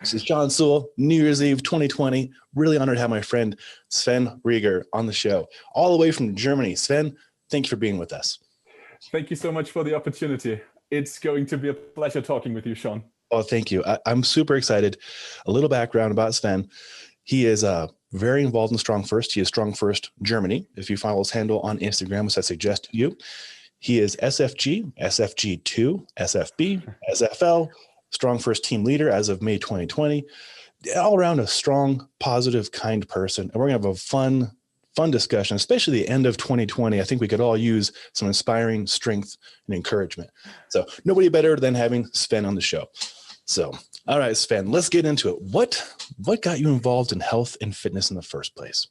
This is John Sewell, New Year's Eve 2020. Really honored to have my friend Sven Rieger on the show, all the way from Germany. Sven, thank you for being with us. Thank you so much for the opportunity. It's going to be a pleasure talking with you, Sean. Oh, thank you. I'm super excited. A little background about Sven. He is very involved in StrongFirst. He is StrongFirst Germany. If you follow his handle on Instagram, which I suggest to you, he is SFG, SFGII, SFB, SFL, StrongFirst team leader as of May 2020. All around a strong, positive, kind person. And we're going to have a fun discussion, especially the end of 2020. I think we could all use some inspiring strength and encouragement. So nobody better than having Sven on the show. So, all right, Sven, let's get into it. What got you involved in health and fitness in the first place?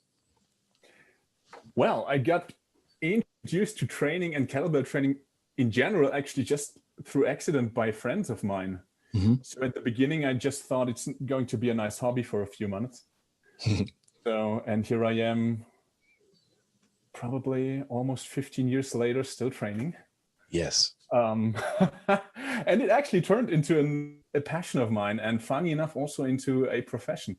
Well, I got introduced to training and kettlebell training in general, actually just through accident by friends of mine. Mm-hmm. So at the beginning, I just thought it's going to be a nice hobby for a few months. And here I am, probably almost 15 years later, still training. Yes. And it actually turned into a passion of mine, and funny enough, also into a profession,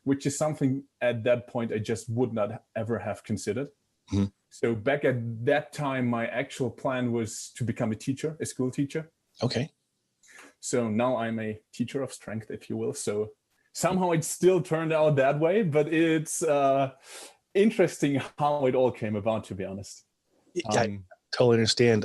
which is something at that point I just would not ever have considered. Mm-hmm. So back at that time, my actual plan was to become a teacher, a school teacher. Okay. So now I'm a teacher of strength, if you will. So somehow it still turned out that way, but it's interesting how it all came about, to be honest. I totally understand.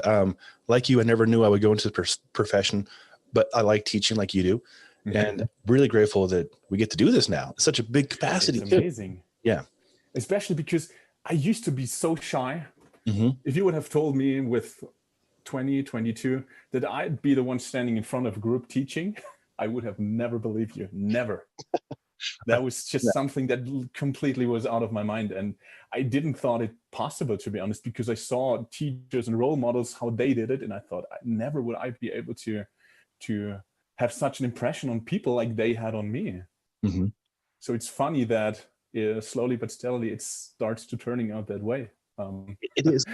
Like you, I never knew I would go into the profession, but I like teaching like you do. Mm-hmm. And really grateful that we get to do this now. It's such a big capacity. It's amazing. Yeah. Especially because I used to be so shy. Mm-hmm. If you would have told me with 20, 22, that I'd be the one standing in front of a group teaching, I would have never believed you. Never. That was just something that completely was out of my mind. And I didn't thought it possible, to be honest, because I saw teachers and role models, how they did it. And I thought, never would I be able to have such an impression on people like they had on me. Mm-hmm. So it's funny that slowly but steadily it starts to turning out that way. It is.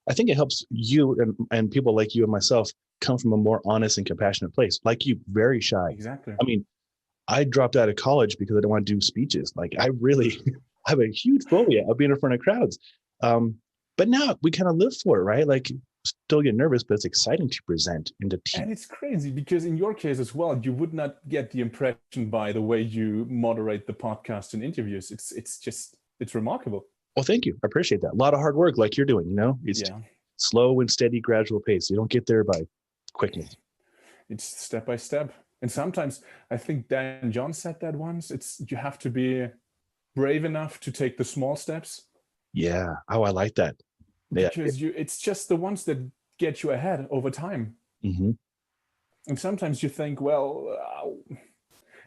I think it helps you and people like you and myself come from a more honest and compassionate place. Like you, very shy. Exactly. I mean, I dropped out of college because I didn't want to do speeches. Like I really have a huge phobia of being in front of crowds. But now we kind of live for it, right? Like still get nervous, but it's exciting to present and to teach. And it's crazy because in your case as well, you would not get the impression by the way you moderate the podcast and interviews. It's remarkable. Well, thank you. I appreciate that. A lot of hard work like you're doing, It's slow and steady, gradual pace. You don't get there by quickness. It's step by step. And sometimes I think Dan John said that once, you have to be brave enough to take the small steps. Yeah. Oh, I like that. Because it's just the ones that get you ahead over time. Mm-hmm. And sometimes you think, well,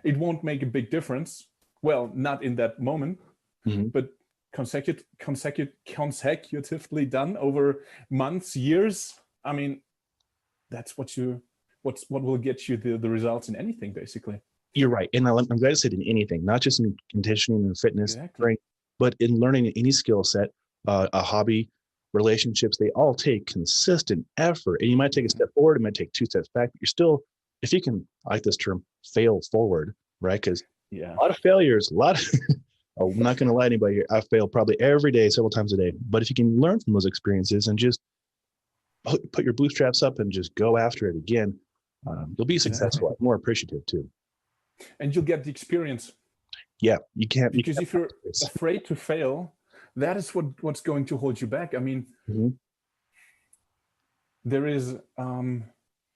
it won't make a big difference. Well, not in that moment, mm-hmm. but consecutively done over months, years. I mean, that's what will get you the results in anything, basically. You're right. And I'm glad to say in anything, not just in conditioning and fitness, exactly. But in learning any skill set, a hobby, relationships, they all take consistent effort. And you might take a step forward, it might take 2 steps back, but you're still, if you can, I like this term, fail forward, right? Because a lot of failures, I'm not going to lie to anybody here. I fail probably every day, several times a day. But if you can learn from those experiences and just put your bootstraps up and just go after it again, you'll be successful, more appreciative too. And you'll get the experience. Yeah, you can't. Because if you're afraid to fail, that is what's going to hold you back. I mean, mm-hmm. There is,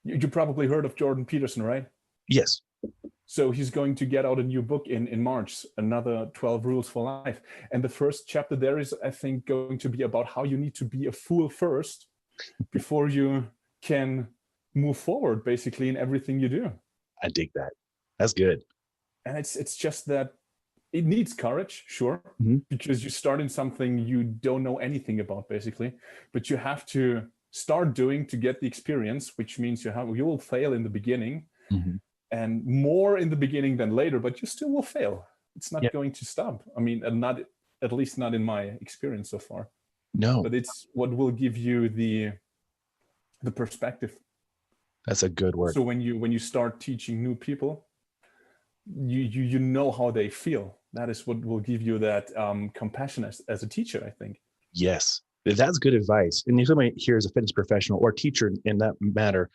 you probably heard of Jordan Peterson, right? Yes. So he's going to get out a new book in March, another 12 Rules for Life. And the first chapter there is, I think, going to be about how you need to be a fool first before you can move forward, basically, in everything you do. I dig that. That's good. And it's just that it needs courage, sure, mm-hmm. because you start in something you don't know anything about, basically. But you have to start doing to get the experience, which means you will fail in the beginning. Mm-hmm. And more in the beginning than later, but you still will fail. It's not going to stop. I mean, at least not in my experience so far. No. But it's what will give you the perspective. That's a good word. So when you start teaching new people, you know how they feel. That is what will give you that compassion as a teacher, I think. Yes, that's good advice. And if somebody here is a fitness professional or teacher in that matter,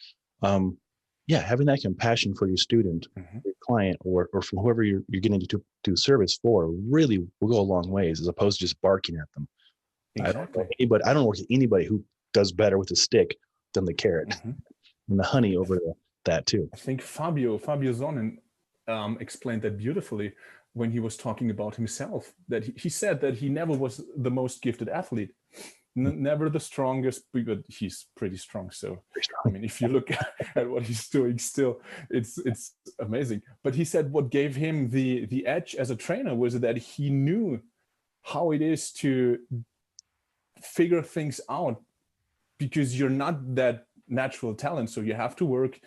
yeah, having that compassion for your student, your client, or for whoever you're getting to do service for, really will go a long ways, as opposed to just barking at them. Exactly. I don't work with anybody who does better with a stick than the carrot and the honey over that too. I think Fabio Zonin explained that beautifully when he was talking about himself, that he said that he never was the most gifted athlete, never the strongest, but he's pretty strong. So, I mean, if you look at what he's doing still, it's amazing. But he said what gave him the edge as a trainer was that he knew how it is to figure things out, because you're not that natural talent. So you have to work,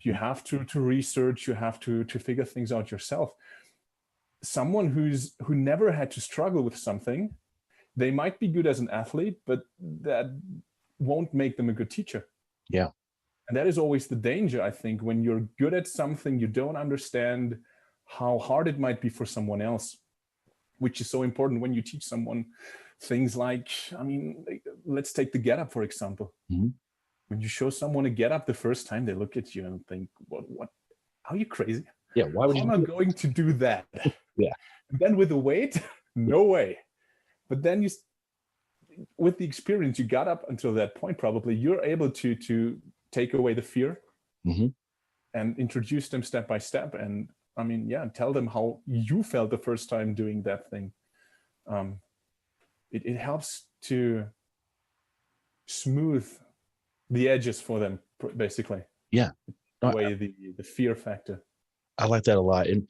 you have to research, you have to figure things out yourself. Someone who never had to struggle with something, they might be good as an athlete, but that won't make them a good teacher. Yeah. And that is always the danger, I think, when you're good at something, you don't understand how hard it might be for someone else, which is so important when you teach someone things like, I mean, let's take the get up, for example. When you show someone a get up the first time, they look at you and think, what, are you crazy? Yeah. Why would How am I going to do that? Yeah. And then with the weight, no way. But then with the experience you got up until that point, probably you're able to take away the fear and introduce them step by step. And I mean, yeah, tell them how you felt the first time doing that thing. It helps to smooth the edges for them, basically. Yeah. Away the fear factor. I like that a lot. And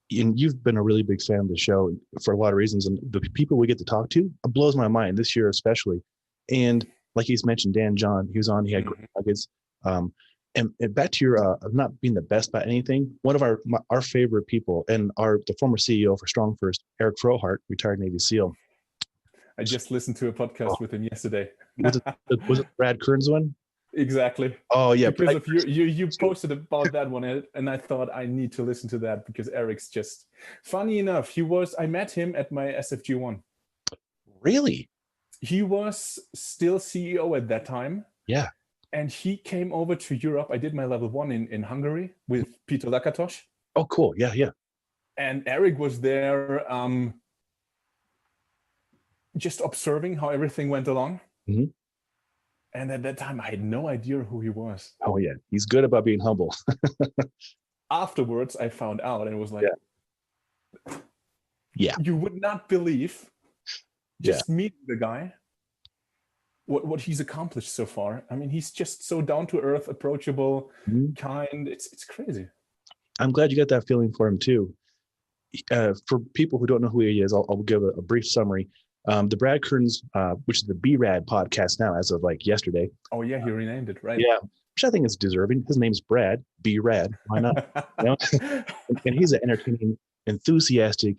you've been a really big fan of the show for a lot of reasons. And the people we get to talk to, it blows my mind this year, especially. And like he's mentioned, Dan John, he was on, he had great nuggets. And back to your not being the best by anything, one of our favorite people and the former CEO for StrongFirst, Eric Frohardt, retired Navy SEAL. I just listened to a podcast with him yesterday. Was it Brad Kern's one? Exactly. Oh yeah, because of you posted about that one, and I thought I need to listen to that because Eric's just funny enough. I met him at my SFGII. Really? He was still CEO at that time. Yeah. And he came over to Europe. I did my level 1 in Hungary with Peter Lakatos. Oh, cool. Yeah, yeah. And Eric was there just observing how everything went along. And at that time, I had no idea who he was. Oh, yeah. He's good about being humble. Afterwards, I found out, and it was like, yeah. You would not believe, just meeting the guy, what he's accomplished so far. I mean, he's just so down to earth, approachable, kind. It's crazy. I'm glad you got that feeling for him too. For people who don't know who he is, I'll give a brief summary. The Brad Kearns, which is the B-Rad podcast now, as of like yesterday. Oh yeah, he renamed it, right? Yeah, which I think is deserving. His name's Brad, B-Rad. Why not? You know? And he's an entertaining, enthusiastic,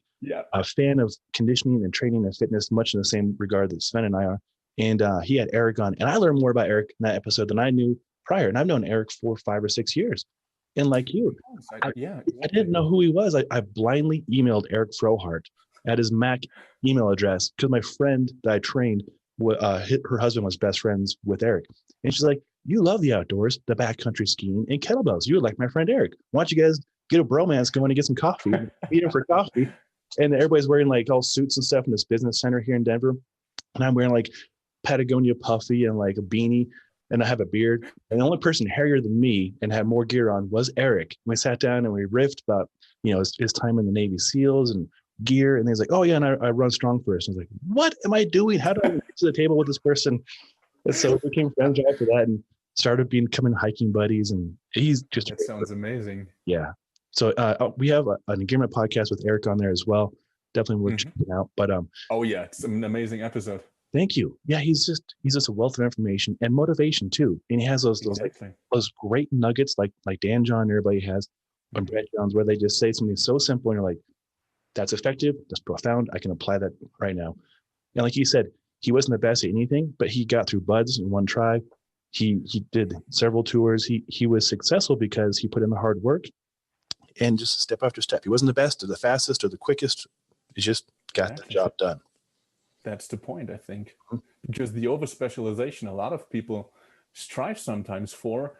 a fan of conditioning and training and fitness, much in the same regard that Sven and I are. And he had Eric on, and I learned more about Eric in that episode than I knew prior. And I've known Eric for 5 or 6 years. And like you, I didn't know who he was. I blindly emailed Eric Frohardt at his Mac email address because my friend that I trained, her husband was best friends with Eric. And she's like, you love the outdoors, the backcountry skiing, and kettlebells. You would like my friend Eric. Why don't you guys get a bromance going and get some coffee, meet him for coffee? And everybody's wearing like all suits and stuff in this business center here in Denver. And I'm wearing like Patagonia puffy and like a beanie, and I have a beard. And the only person hairier than me and had more gear on was Eric. We sat down and we riffed about, his time in the Navy SEALs and gear. And he's like, oh yeah, and I run StrongFirst. And I was like, what am I doing? How do I get to the table with this person? And so we became friends after that and started becoming hiking buddies. And he's just— That sounds amazing. Yeah. So we have an engagement podcast with Eric on there as well. Definitely worth checking out. But oh yeah, it's an amazing episode. Thank you. Yeah, he's just a wealth of information and motivation too. And he has those great nuggets like Dan John and everybody has on Brad Jones, where they just say something so simple and you're like, that's effective, that's profound, I can apply that right now. And like he said, he wasn't the best at anything, but he got through buds in one try. He did several tours. He was successful because he put in the hard work and just step after step. He wasn't the best or the fastest or the quickest. He just got the job done. That's the point, I think. Because the over-specialization a lot of people strive sometimes for,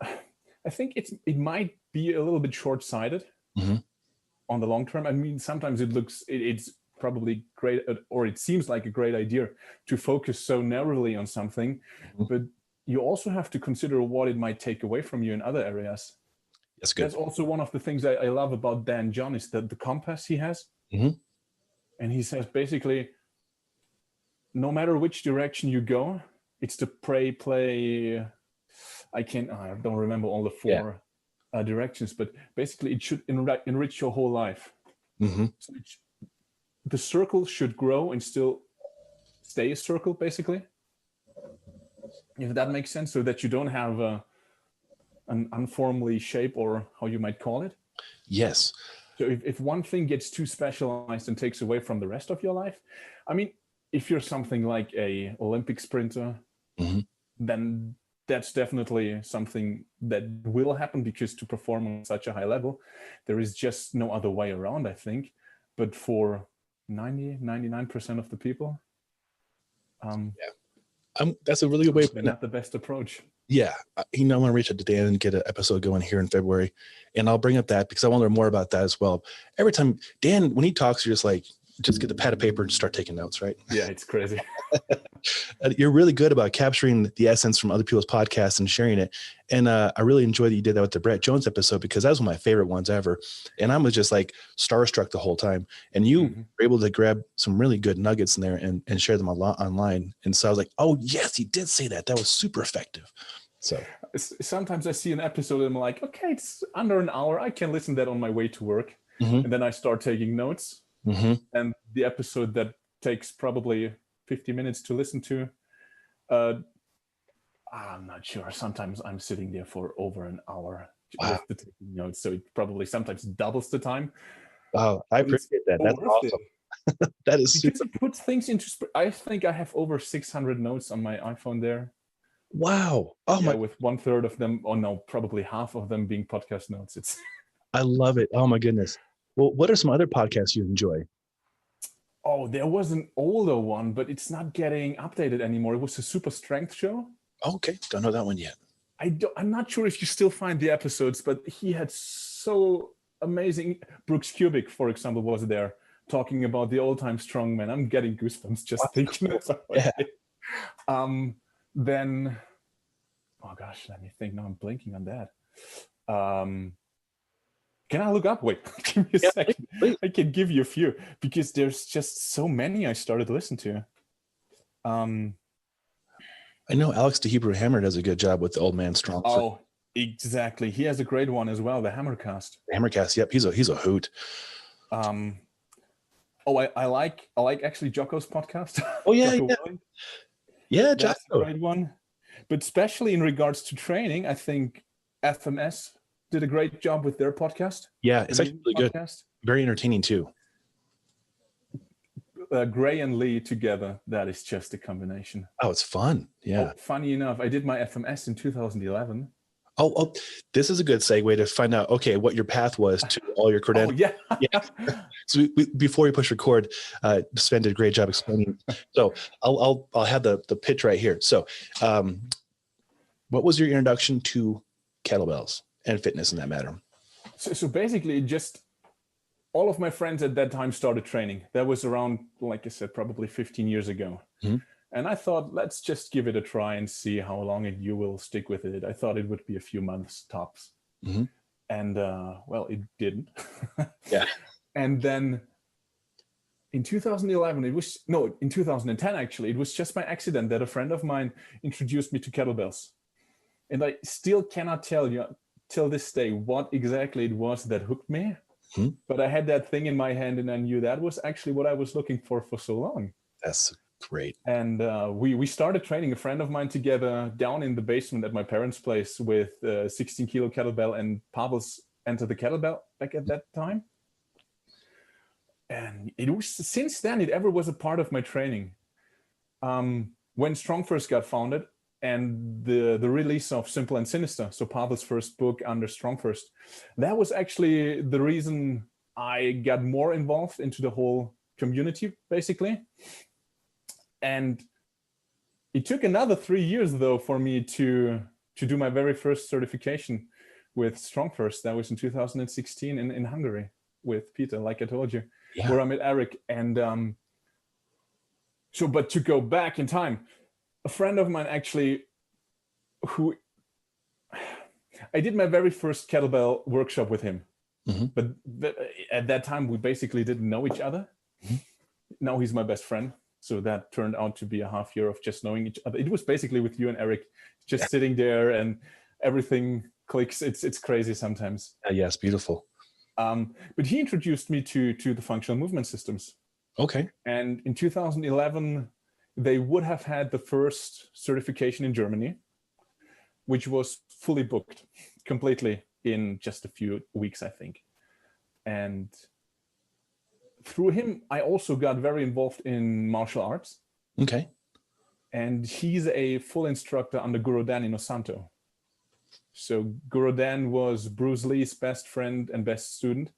I think it might be a little bit short-sighted on the long term. I mean, sometimes it's probably great, or it seems like a great idea to focus so narrowly on something, but you also have to consider what it might take away from you in other areas. That's good. That's also one of the things I love about Dan John is that the compass he has. And he says basically, no matter which direction you go, it's the play. I don't remember all the four directions, but basically it should enrich your whole life. So the circle should grow and still stay a circle, basically, if that makes sense, so that you don't have an unformly shape, or how you might call it. Yes. So if one thing gets too specialized and takes away from the rest of your life, I mean, if you're something like a Olympic sprinter, then that's definitely something that will happen, because to perform on such a high level, there is just no other way around, I think. But for 99% of the people, that's a really good way of putting it. Not the best approach. Yeah. I want to reach out to Dan and get an episode going here in February. And I'll bring up that because I want to learn more about that as well. Every time Dan, when he talks, you're just like, just get the pad of paper and start taking notes, right? Yeah, it's crazy. You're really good about capturing the essence from other people's podcasts and sharing it. And I really enjoyed that you did that with the Brett Jones episode, because that was one of my favorite ones ever. And I was just like starstruck the whole time. And you were able to grab some really good nuggets in there and share them a lot online. And so I was like, oh yes, he did say that. That was super effective. So sometimes I see an episode and I'm like, okay, it's under an hour. I can listen to that on my way to work. And then I start taking notes. And the episode that takes probably 50 minutes to listen to, I'm not sure. Sometimes I'm sitting there for over an hour just to take notes. So it probably sometimes doubles the time. Oh, I appreciate that. That's awesome. That is because it puts things into. I think I have over 600 notes on my iPhone there. Wow. Oh my! With 1/3 of them, or no, probably half of them being podcast notes. I love it. Oh my goodness. Well, what are some other podcasts you enjoy? Oh, there was an older one, but it's not getting updated anymore. It was a Super Strength show. Okay, don't know that one yet. I'm not sure if you still find the episodes, but he had so amazing. Brooks Kubik, for example, was there talking about the old-time strongman. I'm getting goosebumps just thinking about it. Then, oh gosh, let me think. Now I'm blanking on that. Can I look up? Wait, give me a second. Please. I can give you a few, because there's just so many I started to listen to. I know Alex the Hebrew Hammer does a good job with the Old Man Strong. Oh, exactly. He has a great one as well, the Hammercast. The Hammercast, yep. He's a hoot. I like actually Jocko's podcast. Oh yeah, yeah, that's a great one. But especially in regards to training, I think FMS did a great job with their podcast. Yeah, it's actually really good. Very entertaining too. Gray and Lee together, that is just a combination. Oh, it's fun. Yeah. Oh, funny enough, I did my FMS in 2011. Oh, this is a good segue to find out, okay, what your path was to all your credentials. Oh, yeah. So before we push record, Sven did a great job explaining. So I'll have the pitch right here. So what was your introduction to kettlebells and fitness in that matter? So basically, just all of my friends at that time started training. That was around, like I said, probably 15 years ago. And I thought, let's just give it a try and see how long you will stick with it. I thought it would be a few months tops. And well, it didn't. Yeah. And then in 2011, in 2010, actually, it was just by accident that a friend of mine introduced me to kettlebells. And I still cannot tell you till this day what exactly it was that hooked me. But I had that thing in my hand and I knew that was actually what I was looking for so long. That's great. And we started training, a friend of mine, together down in the basement at my parents' place with 16 kilo kettlebell, and Pavel's entered the kettlebell back at that time. And it was, since then, it ever was a part of my training. When StrongFirst got founded, and the release of Simple and Sinister, so Pavel's first book under StrongFirst, that was actually the reason I got more involved into the whole community, basically. And it took another 3 years, though, for me to do my very first certification with StrongFirst. That was in 2016 in Hungary with Peter, like I told you, where I met Eric. And but to go back in time, a friend of mine actually, who I did my very first kettlebell workshop with him. But at that time, we basically didn't know each other. Now he's my best friend. So that turned out to be a half year of just knowing each other. It was basically with you and Eric, just sitting there and everything clicks. It's crazy sometimes. Yes, beautiful. But he introduced me to the functional movement systems. Okay. And in 2011, they would have had the first certification in Germany, which was fully booked completely in just a few weeks, I think. And through him, I also got very involved in martial arts. Okay. And he's a full instructor under Guru Dan Inosanto. So Guru Dan was Bruce Lee's best friend and best student.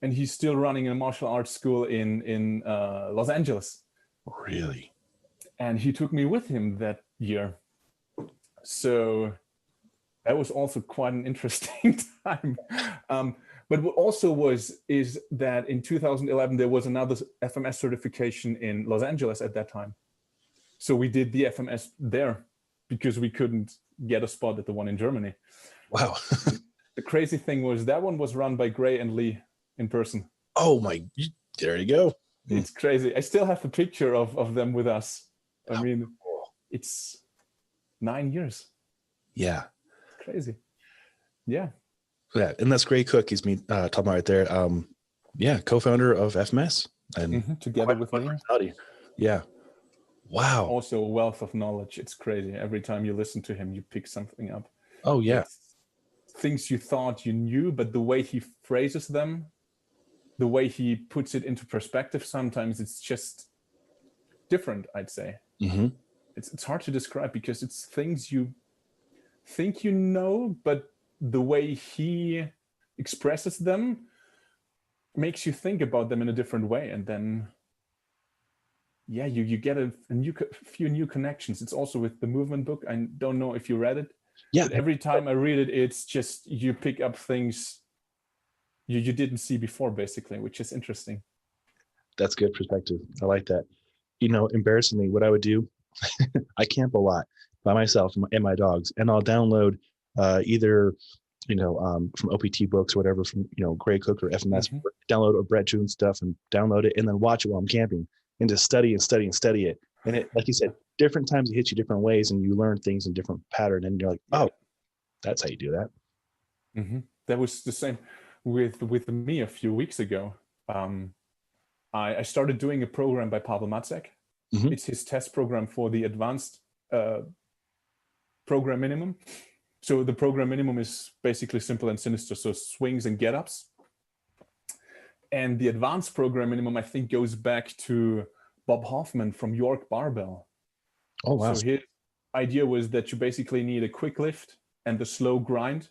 And he's still running a martial arts school in Los Angeles. Really? And he took me with him that year. So that was also quite an interesting time. But what also is that in 2011, there was another FMS certification in Los Angeles at that time. So we did the FMS there because we couldn't get a spot at the one in Germany. Wow. The crazy thing was that one was run by Gray and Lee in person. Oh my, there you go. It's crazy. I still have the picture of them with us. I mean, it's 9 years. Yeah. Crazy. Yeah. Yeah, and that's Gray Cook. He's me talking about right there. Co-founder of FMS, and together with me. Yeah. Wow. Also a wealth of knowledge. It's crazy. Every time you listen to him, you pick something up. Oh yeah. It's things you thought you knew, but the way he phrases them, the way he puts it into perspective, sometimes it's just different, I'd say. It's hard to describe because it's things you think you know, but the way he expresses them makes you think about them in a different way. And then, you get a few new connections. It's also with the movement book. I don't know if you read it. Yeah. But every time I read it, it's just you pick up things you didn't see before, basically, which is interesting. That's good perspective. I like that. Embarrassingly, what I would do, I camp a lot by myself and my dogs, and I'll download either from OPT books or whatever, from Gray Cook or FMS, download or Brett June stuff and download it and then watch it while I'm camping and just study it. And it, like you said, different times it hits you different ways and you learn things in different pattern, and you're like, oh, that's how you do that. That was the same with me a few weeks ago. I started doing a program by Pavel Macek. It's his test program for the advanced program minimum. So the program minimum is basically Simple and Sinister, so swings and get-ups. And the advanced program minimum, I think, goes back to Bob Hoffman from York Barbell. Oh, wow. So his idea was that you basically need a quick lift and a slow grind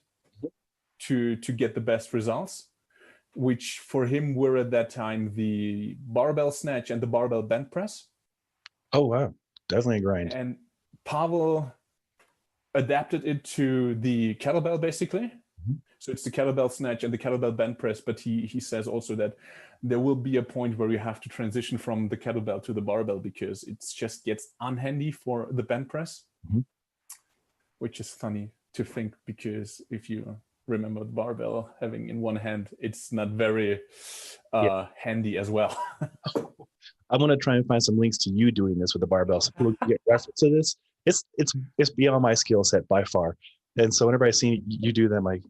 to get the best results, which for him were at that time the barbell snatch and the barbell bent press. Oh, wow. Definitely a grind. And Pavel adapted it to the kettlebell, basically. So it's the kettlebell snatch and the kettlebell bent press, but he says also that there will be a point where you have to transition from the kettlebell to the barbell because it just gets unhandy for the bent press, which is funny to think, because if you remember the barbell having in one hand, it's not very handy as well. I'm going to try and find some links to you doing this with the barbell so people can get reference to this. It's beyond my skill set by far. And so whenever I see you do them, I'm like,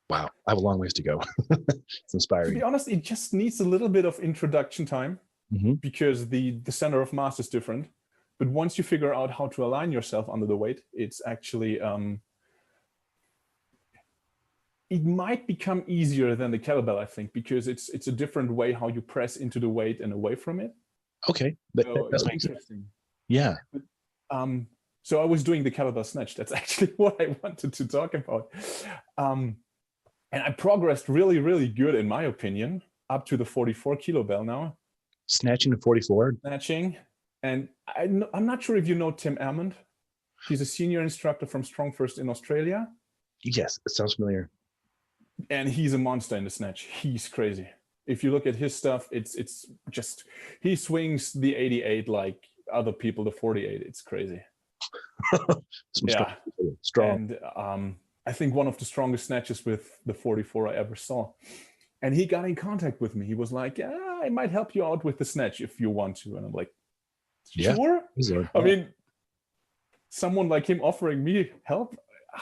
wow, I have a long ways to go. It's inspiring. To be honest, it just needs a little bit of introduction time because the center of mass is different. But once you figure out how to align yourself under the weight, it's actually, it might become easier than the kettlebell, I think, because it's a different way how you press into the weight and away from it. Okay. So That's interesting. Yeah. So I was doing the kettlebell snatch. That's actually what I wanted to talk about. And I progressed really, really good, in my opinion, up to the 44 kilo bell now. Snatching to 44? Snatching. And I'm not sure if you know Tim Ammond. He's a senior instructor from StrongFirst in Australia. Yes, it sounds familiar. And he's a monster in the snatch. He's crazy. If you look at his stuff, it's just, he swings the 88 like other people, the 48. It's crazy. Yeah. Strong. And I think one of the strongest snatches with the 44 I ever saw. And he got in contact with me. He was like, yeah, I might help you out with the snatch if you want to. And I'm like, sure. Yeah. I mean, someone like him offering me help,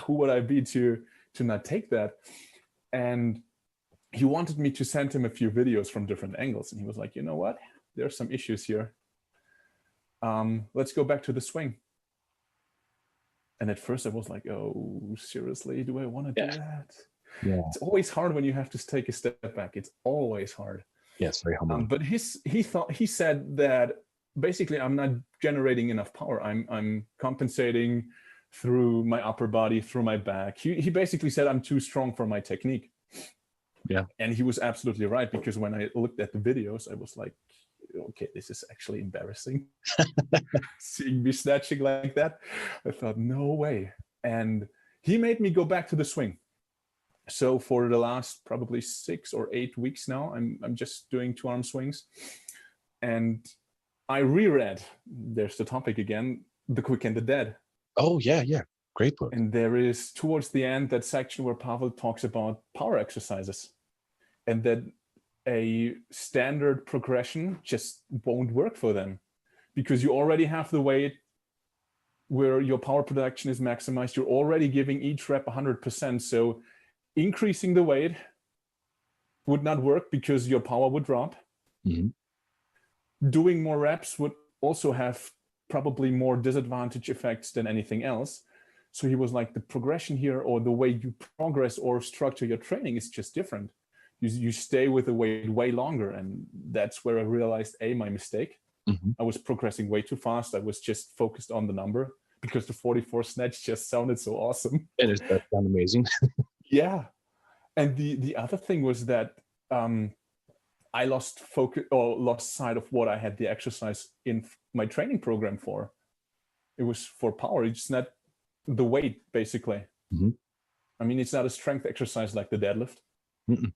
who would I be to not take that? And he wanted me to send him a few videos from different angles. And he was like, you know what? There's some issues here. Let's go back to the swing. And at first I was like, oh, seriously, do I want to do that? Yeah. It's always hard when you have to take a step back. It's always hard. Yes, very humbling. But he said that basically I'm not generating enough power. I'm compensating through my upper body, through my back. He basically said I'm too strong for my technique. Yeah. And he was absolutely right, because when I looked at the videos, I was like, okay, this is actually embarrassing. Seeing me snatching like that, I thought, no way. And he made me go back to the swing. So for the last probably 6 or 8 weeks now, I'm just doing 2-arm swings. And I reread, there's the topic again, The Quick and the Dead. Oh, yeah. Great book. And there is, towards the end, that section where Pavel talks about power exercises, and that a standard progression just won't work for them, because you already have the weight where your power production is maximized. You're already giving each rep 100%. So increasing the weight would not work because your power would drop. Mm-hmm. Doing more reps would also have probably more disadvantage effects than anything else. So he was like, the progression here, or the way you progress or structure your training, is just different. You stay with the weight way longer. And that's where I realized, my mistake. Mm-hmm. I was progressing way too fast. I was just focused on the number, because the 44 snatch just sounded so awesome. And that sounded amazing. Yeah. And the other thing was that I lost focus, or lost sight of what I had the exercise in my training program for. It was for power. It's not the weight, basically. Mm-hmm. I mean, it's not a strength exercise like the deadlift. Mm-mm.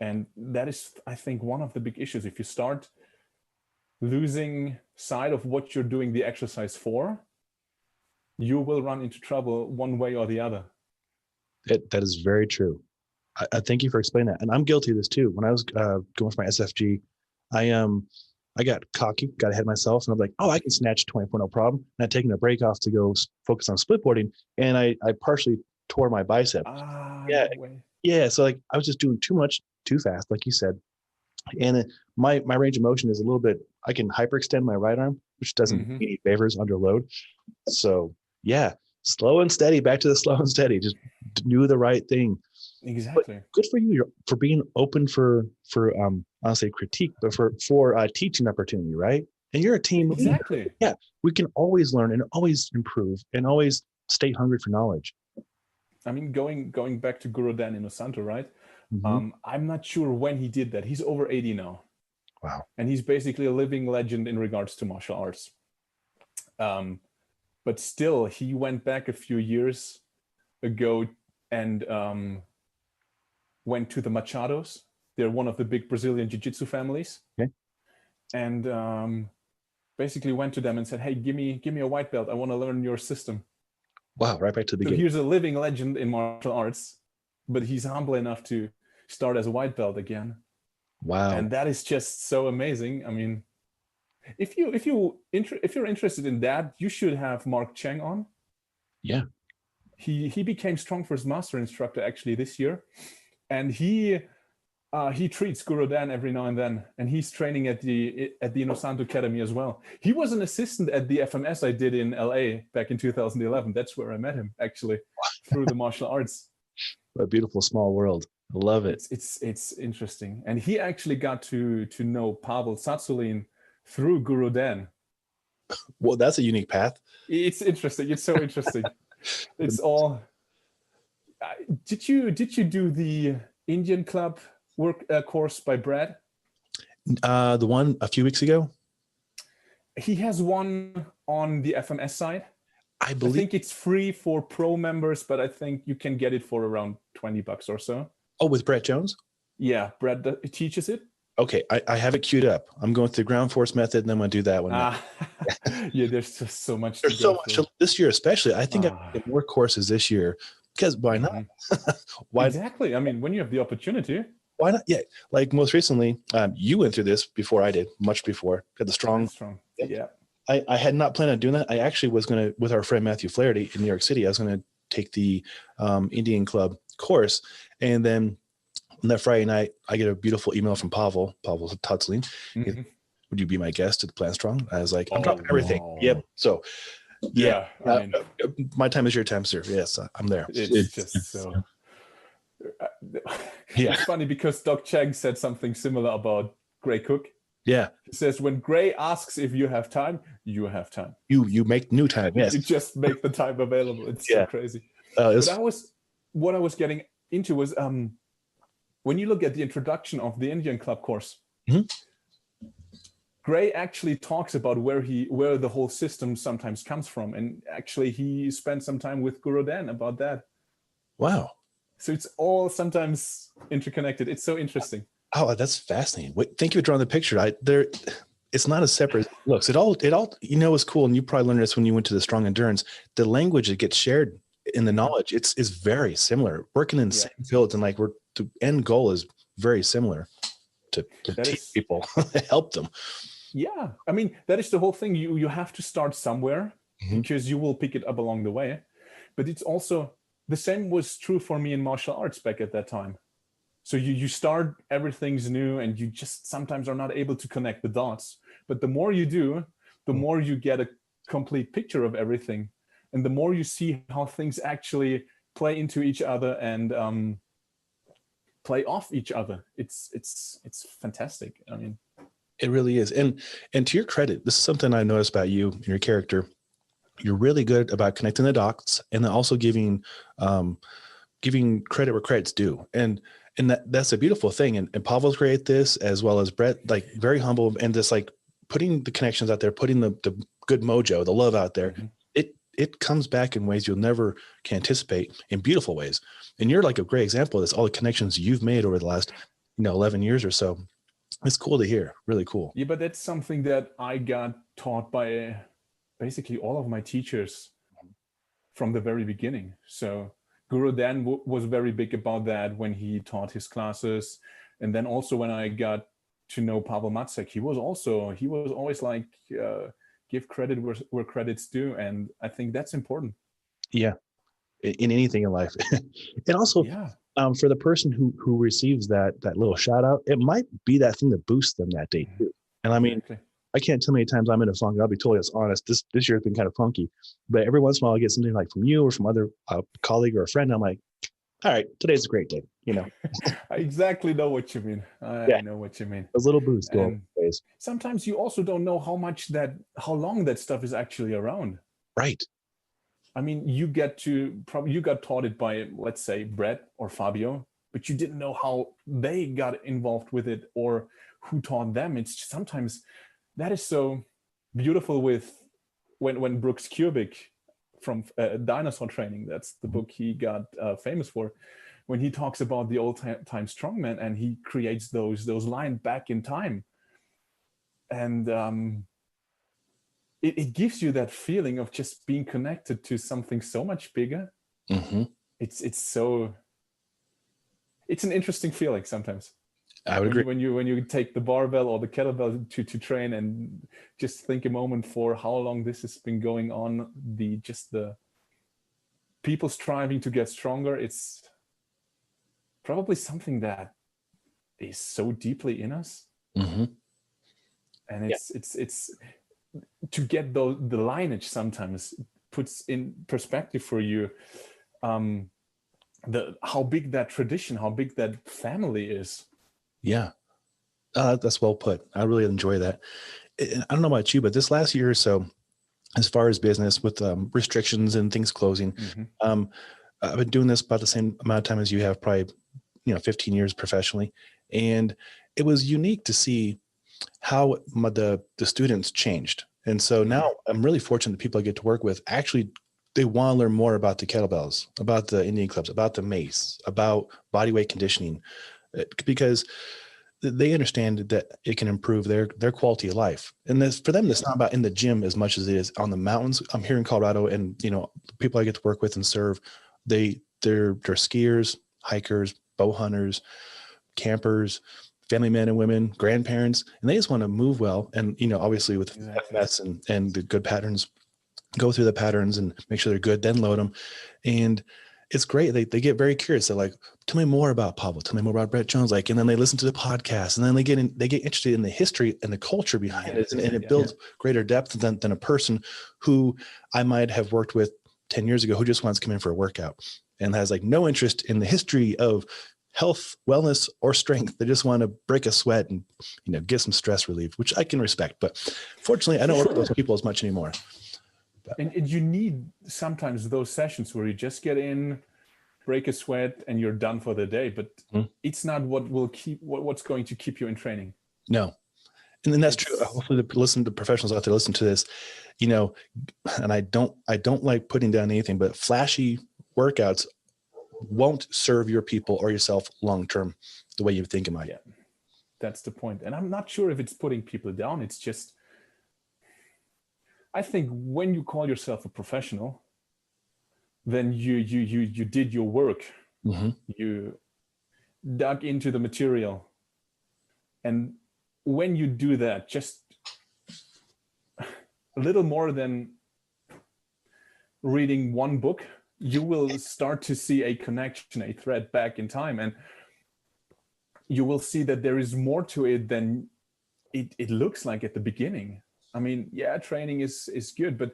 And that is, I think, one of the big issues. If you start losing sight of what you're doing the exercise for, you will run into trouble one way or the other. That is very true. I thank you for explaining that. And I'm guilty of this too. When I was going for my SFG, I got cocky, got ahead of myself, and I'm like, I can snatch 24, no problem. And I'd taken a break off to go focus on split boarding, and I partially tore my bicep. No way. Yeah. So like I was just doing too much, too fast, like you said. And my range of motion is a little bit, I can hyperextend my right arm, which doesn't do any favors under load. So yeah, slow and steady, back to the slow and steady, just do the right thing. Exactly. But good for you for being open for I'll say critique, but for teaching opportunity, right? And you're a team leader. Exactly. Yeah, we can always learn and always improve and always stay hungry for knowledge. I mean, going back to Guru Dan Inosanto, right? Mm-hmm. I'm not sure when he did that. He's over 80 now. Wow. And he's basically a living legend in regards to martial arts. But still, he went back a few years ago and went to the Machados. They're one of the big Brazilian jiu-jitsu families. Okay. And basically went to them and said, hey, give me a white belt. I want to learn your system. Wow, right back to the beginning. So here's a living legend in martial arts, but he's humble enough to start as a white belt again. Wow. And that is just so amazing. I mean, if you're interested in that, you should have Mark Cheng on. Yeah. He became StrongFirst master instructor actually this year, and he treats Guru Dan every now and then, and he's training at the Inosanto Academy as well. He was an assistant at the FMS I did in LA back in 2011. That's where I met him actually, through the martial arts. A beautiful small world. I love it. It's interesting, and he actually got to know Pavel Zonin through Guru Dan. Well, that's a unique path. It's interesting. It's so interesting. It's all. Did you do the Indian Club course by Brad? The one a few weeks ago. He has one on the FMS side. I think it's free for pro members, but I think you can get it for around $20 or so. Oh, with Brett Jones? Yeah, Brad teaches it. Okay, I have it queued up. I'm going through the ground force method, and then I'm going to do that one. Yeah, there's just so much. There's so much this year, especially. I think I get more courses this year because why not? Why exactly? I mean, when you have the opportunity, why not? Yeah, like most recently, you went through this before I did, much before. Had the strong. Yeah. I had not planned on doing that. I actually was going to, with our friend Matthew Flaherty in New York City, I was going to take the Indian Club course, and then on that Friday night, I get a beautiful email from Pavel Tutzlin. Mm-hmm. Would you be my guest at the Plant Strong? I was like, I'm dropping everything. Wow. Yep. So, yeah. I mean, my time is your time, sir. Yes, I'm there. It's just so. Yeah. It's funny because Doc Chang said something similar about Gray Cook. Yeah. He says, when Gray asks if you have time, you have time. You make new time. Yes. You just make the time available. It's so crazy. But what I was getting into was, when you look at the introduction of the Indian Club course, mm-hmm. Gray actually talks about where the whole system sometimes comes from. And actually he spent some time with Guru Dan about that. Wow. So it's all sometimes interconnected. It's so interesting. Oh, that's fascinating. Wait, thank you for drawing the picture. It's not as separate as it looks. It all, is cool. And you probably learned this when you went to the Strong Endurance. The language that gets shared in the knowledge, is very similar. Working in the same fields, and the end goal is very similar to teach people, help them. Yeah. I mean, that is the whole thing. You have to start somewhere, mm-hmm. because you will pick it up along the way. But it's also, the same was true for me in martial arts back at that time. So you start, everything's new, and you just sometimes are not able to connect the dots. But the more you do, the more you get a complete picture of everything. And the more you see how things actually play into each other and play off each other. It's fantastic. I mean, it really is. And to your credit, this is something I noticed about you and your character. You're really good about connecting the dots, and then also giving credit where credit's due. And that's a beautiful thing. And Pavel's great at this, as well as Brett, very humble, and just putting the connections out there, putting the good mojo, the love out there. Mm-hmm. It comes back in ways you'll never can anticipate, in beautiful ways. And you're a great example of this, all the connections you've made over the last 11 years or so. It's cool to hear. Really cool. Yeah, but that's something that I got taught by basically all of my teachers from the very beginning. So Guru Dan was very big about that when he taught his classes. And then also when I got to know Pavel Macek, he was always give credit where credit's due. And I think that's important. Yeah. In anything in life. And also for the person who receives that little shout out, it might be that thing that boosts them that day too. And I mean, exactly. I can't tell how many times I'm in a funk. I'll be totally honest. This year has been kind of funky, but every once in a while I get something from you or from other colleague or a friend. I'm like, all right, today's a great day. I exactly know what you mean. I know what you mean. A little boost going. Sometimes you also don't know how long that stuff is actually around. Right. I mean, you got taught it by, let's say, Brett or Fabio, but you didn't know how they got involved with it or who taught them. It's just, sometimes that is so beautiful with when Brooks Kubik from Dinosaur Training, that's the book he got famous for, when he talks about the old time strongman and he creates those lines back in time. And it gives you that feeling of just being connected to something so much bigger. Mm-hmm. It's an interesting feeling sometimes. I would agree. When you take the barbell or the kettlebell to train and just think a moment for how long this has been going on, the people striving to get stronger, it's probably something that is so deeply in us. Mm-hmm. And it's to get the lineage sometimes puts in perspective for you how big that tradition, how big that family is. Yeah, that's well put. I really enjoy that. I don't know about you, but this last year or so, as far as business with restrictions and things closing. I've been doing this about the same amount of time as you have, probably, 15 years professionally. And it was unique to see how the students changed. And so now I'm really fortunate that people I get to work with actually, they want to learn more about the kettlebells, about the Indian clubs, about the mace, about body weight conditioning, because they understand that it can improve their quality of life. And this, for them, it's not about in the gym as much as it is on the mountains. I'm here in Colorado, and people I get to work with and serve, they're skiers, hikers, bow hunters, campers, family men and women, grandparents, and they just want to move well. And, obviously with FMS and the good patterns, go through the patterns and make sure they're good, then load them. And it's great. They get very curious. They're like, tell me more about Pavel, tell me more about Brett Jones. And then they listen to the podcast, and then they get interested in the history and the culture behind it. And it builds greater depth than a person who I might have worked with 10 years ago, who just wants to come in for a workout and has like no interest in the history of health, wellness, or strength. They just want to break a sweat and, get some stress relief, which I can respect. But fortunately, I don't work with those people as much anymore. And you need sometimes those sessions where you just get in, break a sweat, and you're done for the day. But it's not what's going to keep you in training. No. And then that's true. Hopefully the professionals out there listen to this, and I don't like putting down anything, but flashy workouts won't serve your people or yourself long-term the way you think it might. Yeah, that's the point. And I'm not sure if it's putting people down. It's just, I think when you call yourself a professional, then you did your work. You dug into the material. And when you do that, just a little more than reading one book, you will start to see a connection, a thread back in time. And you will see that there is more to it than it looks like at the beginning. I mean, training is good, but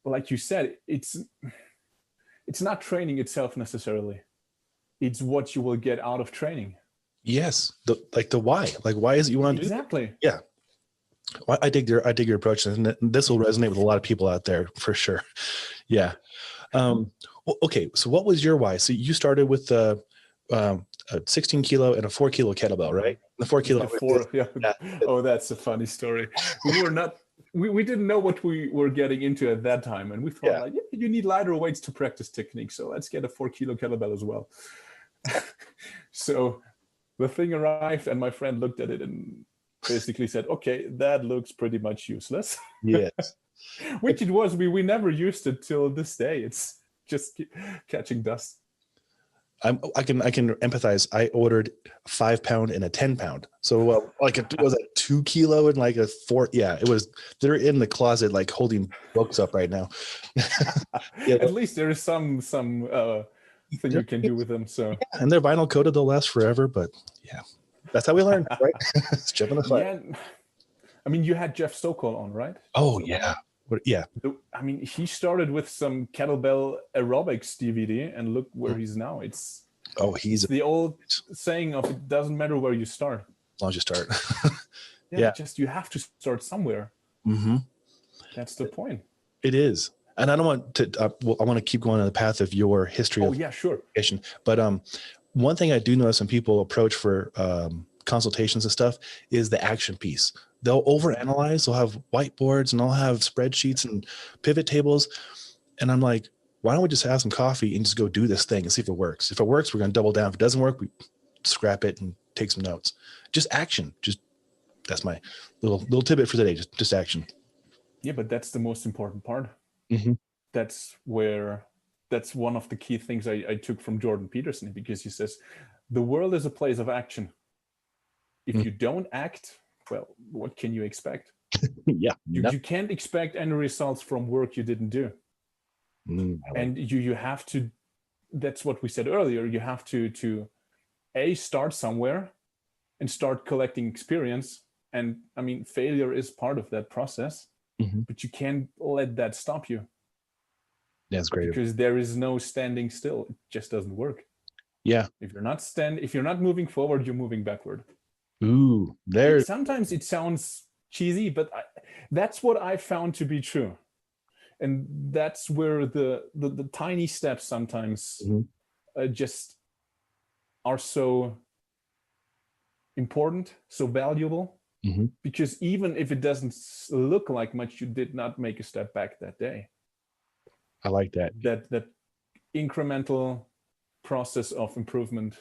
like you said, it's not training itself necessarily. It's what you will get out of training. Yes. The why. Like, why is it you want to do exactly? Yeah. Well, I dig your approach, and this will resonate with a lot of people out there for sure. Yeah. Well, okay. So what was your why? So you started with a 16 kilo and a 4 kilo kettlebell, right? The 4 kilo. Oh, that's a funny story. We didn't know what we were getting into at that time. And we thought you need lighter weights to practice technique. So let's get a 4 kilo kettlebell as well. So the thing arrived, and my friend looked at it and basically said, okay, that looks pretty much useless. Yes. Which it was. We never used it till this day. It's just catching dust. I can empathize. I ordered a 5 pound and a 10 pound. So it was a 2 kilo and like a 4. Yeah, it was. They're in the closet, like holding books up right now. At least there is some thing you can do with them. So and they're vinyl coated. They'll last forever. But yeah, that's how we learn, right? It's Jeff in the fire. Yeah. I mean, you had Jeff Stokol on, right? Oh yeah. Yeah. I mean, he started with some kettlebell aerobics DVD, and look where he's now. He's the old saying of it doesn't matter where you start, as long as you start. Just you have to start somewhere. That's the point. It is. And I don't want to. I want to keep going on the path of your history. Sure. But one thing I do notice when people approach for consultations and stuff is the action piece. They'll overanalyze. They'll have whiteboards and they'll have spreadsheets and pivot tables. And I'm like, why don't we just have some coffee and just go do this thing and see if it works? If it works, we're going to double down. If it doesn't work, we scrap it and take some notes. Just action. That's my little tidbit for today. Just action. Yeah, but that's the most important part. That's one of the key things I took from Jordan Peterson, because he says the world is a place of action. If you don't act, well, what can you expect? You can't expect any results from work you didn't do. And you have to, that's what we said earlier, you have to start somewhere and start collecting experience. And I mean, failure is part of that process, but you can't let that stop you. That's great. Because there is no standing still. It just doesn't work. Yeah. If you're not moving forward, you're moving backward. Ooh, Sometimes it sounds cheesy, but that's what I found to be true. And that's where the tiny steps sometimes just are so important, so valuable, because even if it doesn't look like much, you did not make a step back that day. I like that. That incremental process of improvement.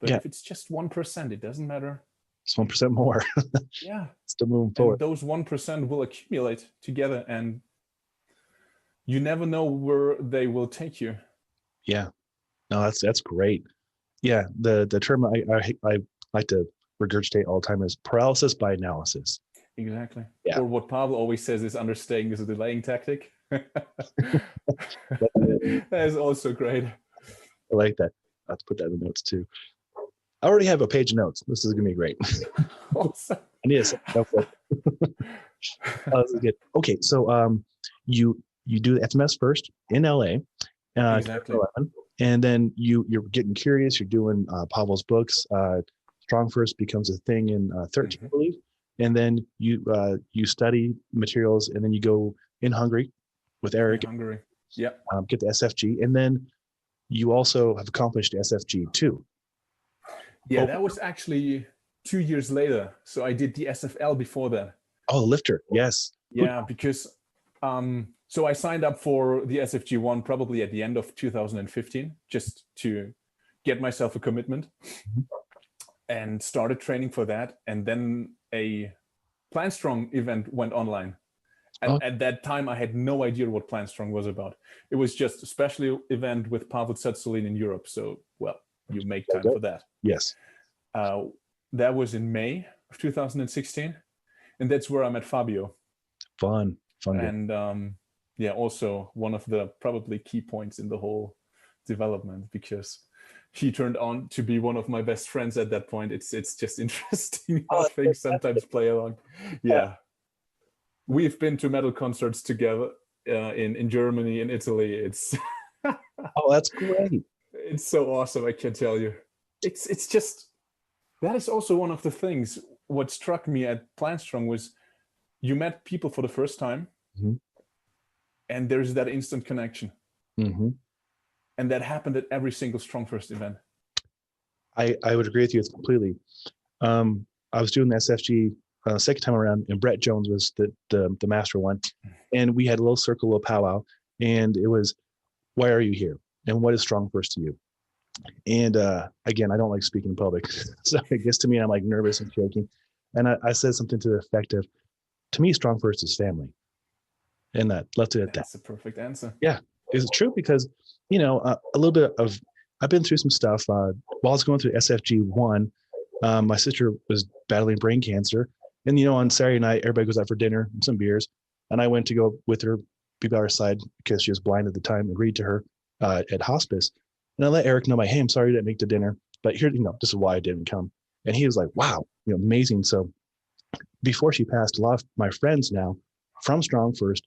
But if it's just 1%, it doesn't matter. It's 1% more. Yeah. Still moving forward. And those 1% will accumulate together, and you never know where they will take you. Yeah. No, that's great. Yeah. The term I like to regurgitate all the time is paralysis by analysis. Exactly. Yeah. Or what Pavel always says is understaying is a delaying tactic. That is also great. I like that. I have to put that in the notes too. I already have a page of notes. This is gonna be great. Awesome. I need to set that up. This is good. Okay, so you do the FMS first in LA, Exactly. and then you're getting curious. You're doing Pavel's books. StrongFirst becomes a thing in 13, I believe, and then you study materials, and then you go in Hungary with Eric. In Hungary, yeah. Get the SFG, and then you also have accomplished SFG too. Yeah, that was actually 2 years later. So I did the SFL before that. Oh, the lifter, yes. Yeah, because so I signed up for the SFG1 probably at the end of 2015, just to get myself a commitment, and started training for that. And then a Plant Strong event went online. And at that time, I had no idea what Plant Strong was about. It was just a special event with Pavel Zonin in Europe. So, well, you make time for that. Yes. That was in May of 2016. And that's where I met Fabio. Fun. And also one of the probably key points in the whole development, because he turned on to be one of my best friends at that point. It's just interesting how things sometimes play along. Yeah. We've been to metal concerts together in Germany, in Italy. It's that's great. It's so awesome, I can tell you. It's just, that is also one of the things. What struck me at Plant Strong was you met people for the first time, and there's that instant connection. And that happened at every single StrongFirst event. I would agree with you completely. I was doing the SFG second time around, and Brett Jones was the master one, and we had a little circle of powwow, and it was, why are you here, and what is StrongFirst to you? And again, I don't like speaking in public, so it gets to me, I'm like nervous and shaking, and I said something to the effect of, to me, StrongFirst is family, and that left it at that. That's a perfect answer. Yeah, it's true, because a little bit of, I've been through some stuff while I was going through SFG1. My sister was battling brain cancer. And, on Saturday night, everybody goes out for dinner and some beers. And I went to go with her, be by her side because she was blind at the time, and read to her at hospice. And I let Eric know, hey, I'm sorry I didn't make the dinner, but here, this is why I didn't come. And he was like, wow, amazing. So before she passed, a lot of my friends now from StrongFirst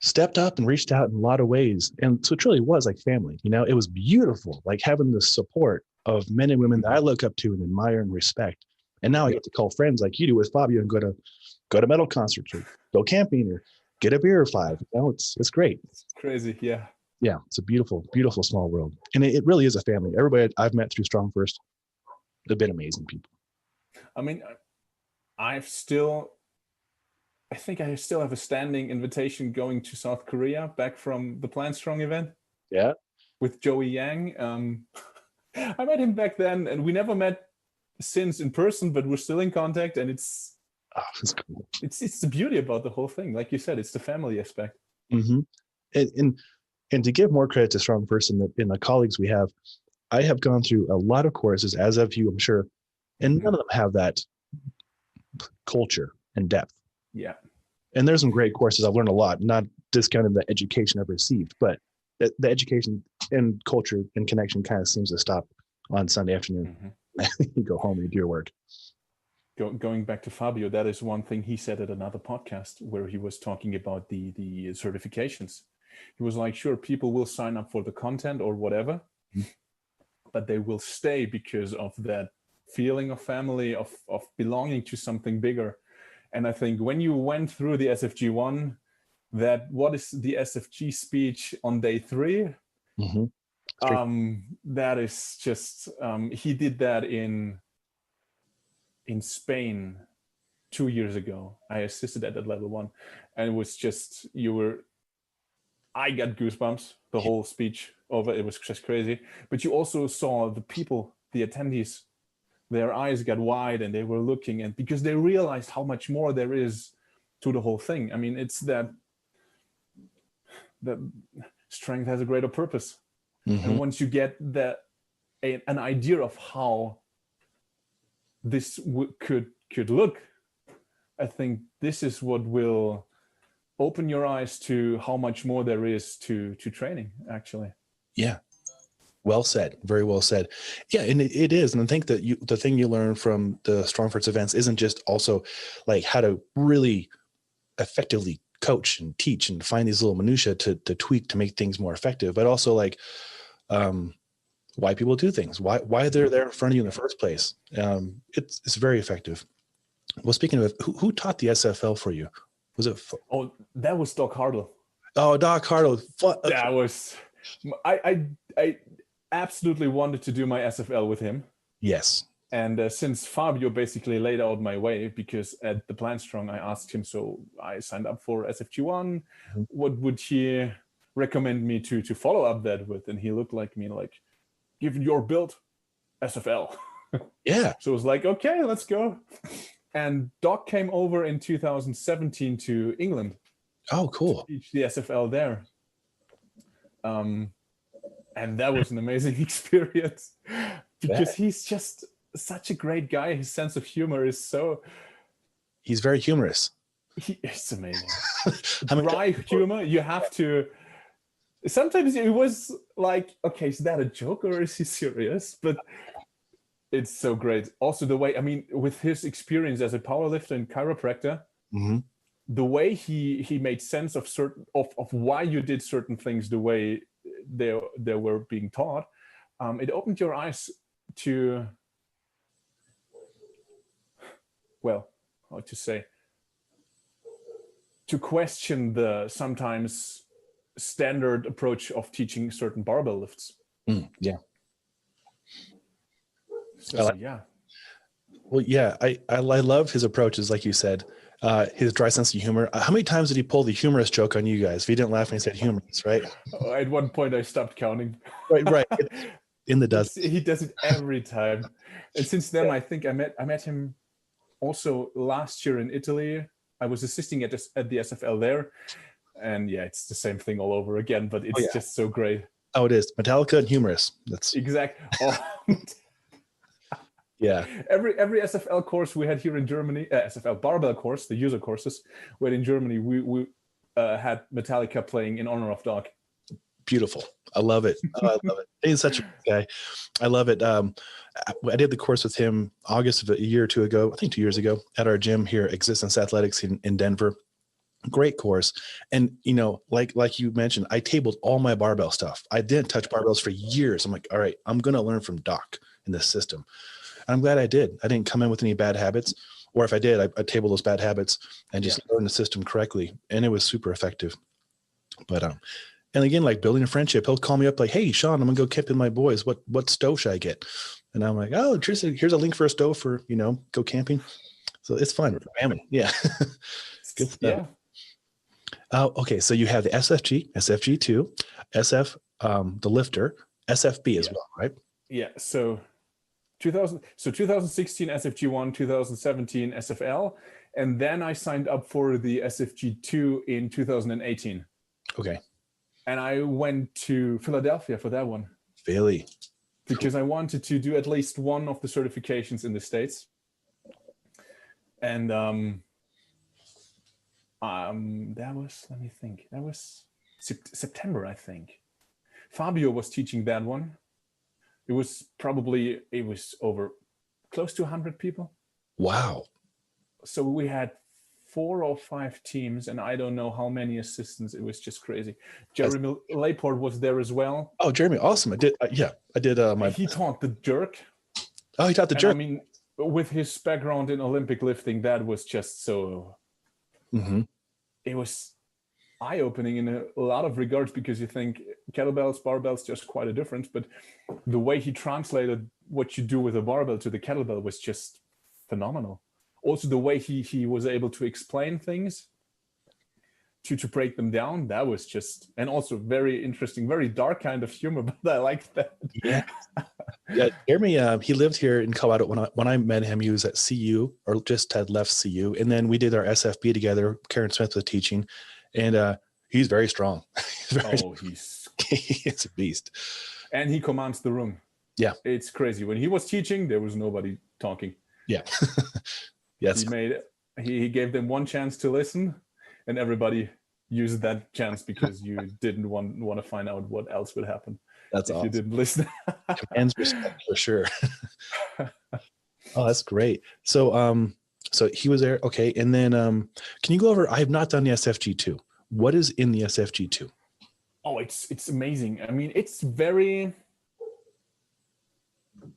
stepped up and reached out in a lot of ways. And so it truly was like family. It was beautiful, like having the support of men and women that I look up to and admire and respect. And now I get to call friends like you do with Fabio and go to metal concerts or go camping or get a beer or five. It's great. It's crazy. Yeah. Yeah. It's a beautiful, beautiful small world. And it really is a family. Everybody I've met through StrongFirst, they've been amazing people. I mean, I think I still have a standing invitation going to South Korea back from the Plant Strong event. Yeah. With Joey Yang. I met him back then, and we never met since in person, but we're still in contact, and it's cool. It's the beauty about the whole thing. Like you said, it's the family aspect. And to give more credit to StrongFirst and the colleagues we have, I have gone through a lot of courses, as have you, I'm sure, and none of them have that culture and depth. Yeah. And there's some great courses. I've learned a lot, not discounting the education I've received, but the education and culture and connection kind of seems to stop on Sunday afternoon. You go home and you do your work. Going back to Fabio, that is one thing he said at another podcast where he was talking about the certifications. He was like, sure, people will sign up for the content or whatever, but they will stay because of that feeling of family, of belonging to something bigger. And I think when you went through the SFG1, that what is the SFG speech on day 3? That is just he did that in Spain 2 years ago. I assisted at that level 1, and it was just I got goosebumps the whole speech over. It was just crazy. But you also saw the people, the attendees, their eyes got wide and they were looking, and because they realized how much more there is to the whole thing. I mean, it's that strength has a greater purpose. And once you get an idea of how this could look, I think this is what will open your eyes to how much more there is to training, actually. Yeah. Well said. Very well said. Yeah. And it is. And I think that the thing you learn from the StrongFirst events isn't just also like how to really effectively coach and teach and find these little minutiae to tweak to make things more effective, but also like why people do things, why they're there in front of you in the first place. It's very effective. Well, speaking of, who taught the SFL for you? Was it? That was Doc Hartle. Oh, Doc Hartle. That was, I absolutely wanted to do my SFL with him. Yes. And since Fabio basically laid out my way, because at the Plant Strong, I asked him, so I signed up for SFGII. What would he recommend me to follow up that with? And he looked like me, like, given your build, SFL. Yeah. So it was like, okay, let's go. And Doc came over in 2017 to England. Oh, cool. To teach the SFL there. And that was an amazing experience because he's just such a great guy. His sense of humor is he's very humorous. It's amazing. Dry humor, you have to, sometimes it was like, okay, is that a joke or is he serious? But it's so great. Also the way, I mean, with his experience as a powerlifter and chiropractor, the way he made sense of of why you did certain things the way they were being taught, it opened your eyes to, well, how to say, to question the sometimes standard approach of teaching certain barbell lifts. Yeah. So, yeah. Well, yeah, I love his approaches, like you said, his dry sense of humor. How many times did he pull the humorous joke on you guys? If he didn't laugh when he said humorous, right? At one point, I stopped counting. Right. In the dust. He does it every time. And since then, I think I met him also last year in Italy. I was assisting at the SFL there. And yeah, it's the same thing all over again, but it's just so great. Oh, it is. Metallica and humorous. That's exact. Yeah. Every SFL course we had here in Germany, SFL barbell course, the user courses, we had in Germany, we had Metallica playing in honor of Doc. Beautiful. I love it. Oh, I love it. He's such a good guy. I love it. I did the course with him August of a year or two ago, I think 2 years ago, at our gym here, Existence Athletics in Denver. Great course. And, you know, like you mentioned, I tabled all my barbell stuff. I didn't touch barbells for years. I'm like, all right, I'm going to learn from Doc in this system. And I'm glad I did. I didn't come in with any bad habits, or if I did, I tabled those bad habits and just learned the system correctly. And it was super effective. But, and again, like building a friendship, he'll call me up like, hey, Sean, I'm gonna go camping with my boys. What stove should I get? And I'm like, oh, here's a link for a stove for, you know, go camping. So it's fun. Family. Yeah. Good stuff. Yeah. Okay. So you have the SFG, SFG2, SF, the lifter, SFB as well, right? Yeah. So 2016 SFG1, 2017 SFL. And then I signed up for the SFG2 in 2018. Okay. And I went to Philadelphia for that one. Philly. Because I wanted to do at least one of the certifications in the States. And that was, let me think, that was September, I think. Fabio was teaching that one. It was over close to 100 people. Wow. So we had 4 or 5 teams, and I don't know how many assistants. It was just crazy. Jeremy Layport was there as well. Oh, Jeremy, awesome! I did. He taught the jerk. Oh, he taught the jerk. I mean, with his background in Olympic lifting, that was just so. Mm-hmm. It was eye-opening in a lot of regards, because you think kettlebells, barbells, just quite a difference. But the way he translated what you do with a barbell to the kettlebell was just phenomenal. Also, the way he was able to explain things, to break them down, that was just, and also very interesting, very dark kind of humor, but I liked that. Yeah. Yeah, Jeremy, he lived here in Colorado. When I met him, he was at CU, or just had left CU. And then we did our SFB together. Karen Smith was teaching, and he's very strong. He's a beast. And he commands the room. Yeah. It's crazy. When he was teaching, there was nobody talking. Yeah. Yes. He gave them one chance to listen, and everybody used that chance because you didn't want to find out what else would happen. That's if awesome. You didn't listen. Commands respect for sure. Oh, that's great. So he was there. Okay. And then can you go over, I have not done the SFG2. What is in the SFG2? Oh, it's amazing. I mean, it's very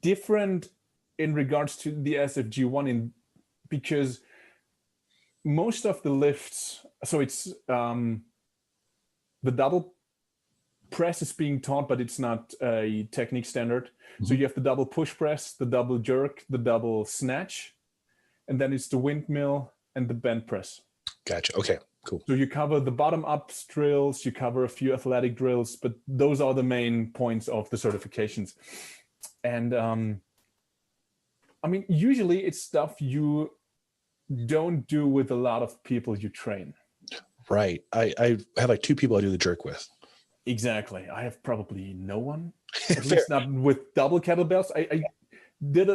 different in regards to the SFG1 because most of the lifts, so it's the double press is being taught, but it's not a technique standard. Mm-hmm. So you have the double push press, the double jerk, the double snatch, and then it's the windmill and the bent press. Gotcha. Okay, cool. So you cover the bottom up drills, you cover a few athletic drills, but those are the main points of the certifications. And I mean, usually it's stuff you don't do with a lot of people you train. Right. I have like 2 people I do the jerk with. Exactly. I have probably no one, at least not with double kettlebells. I did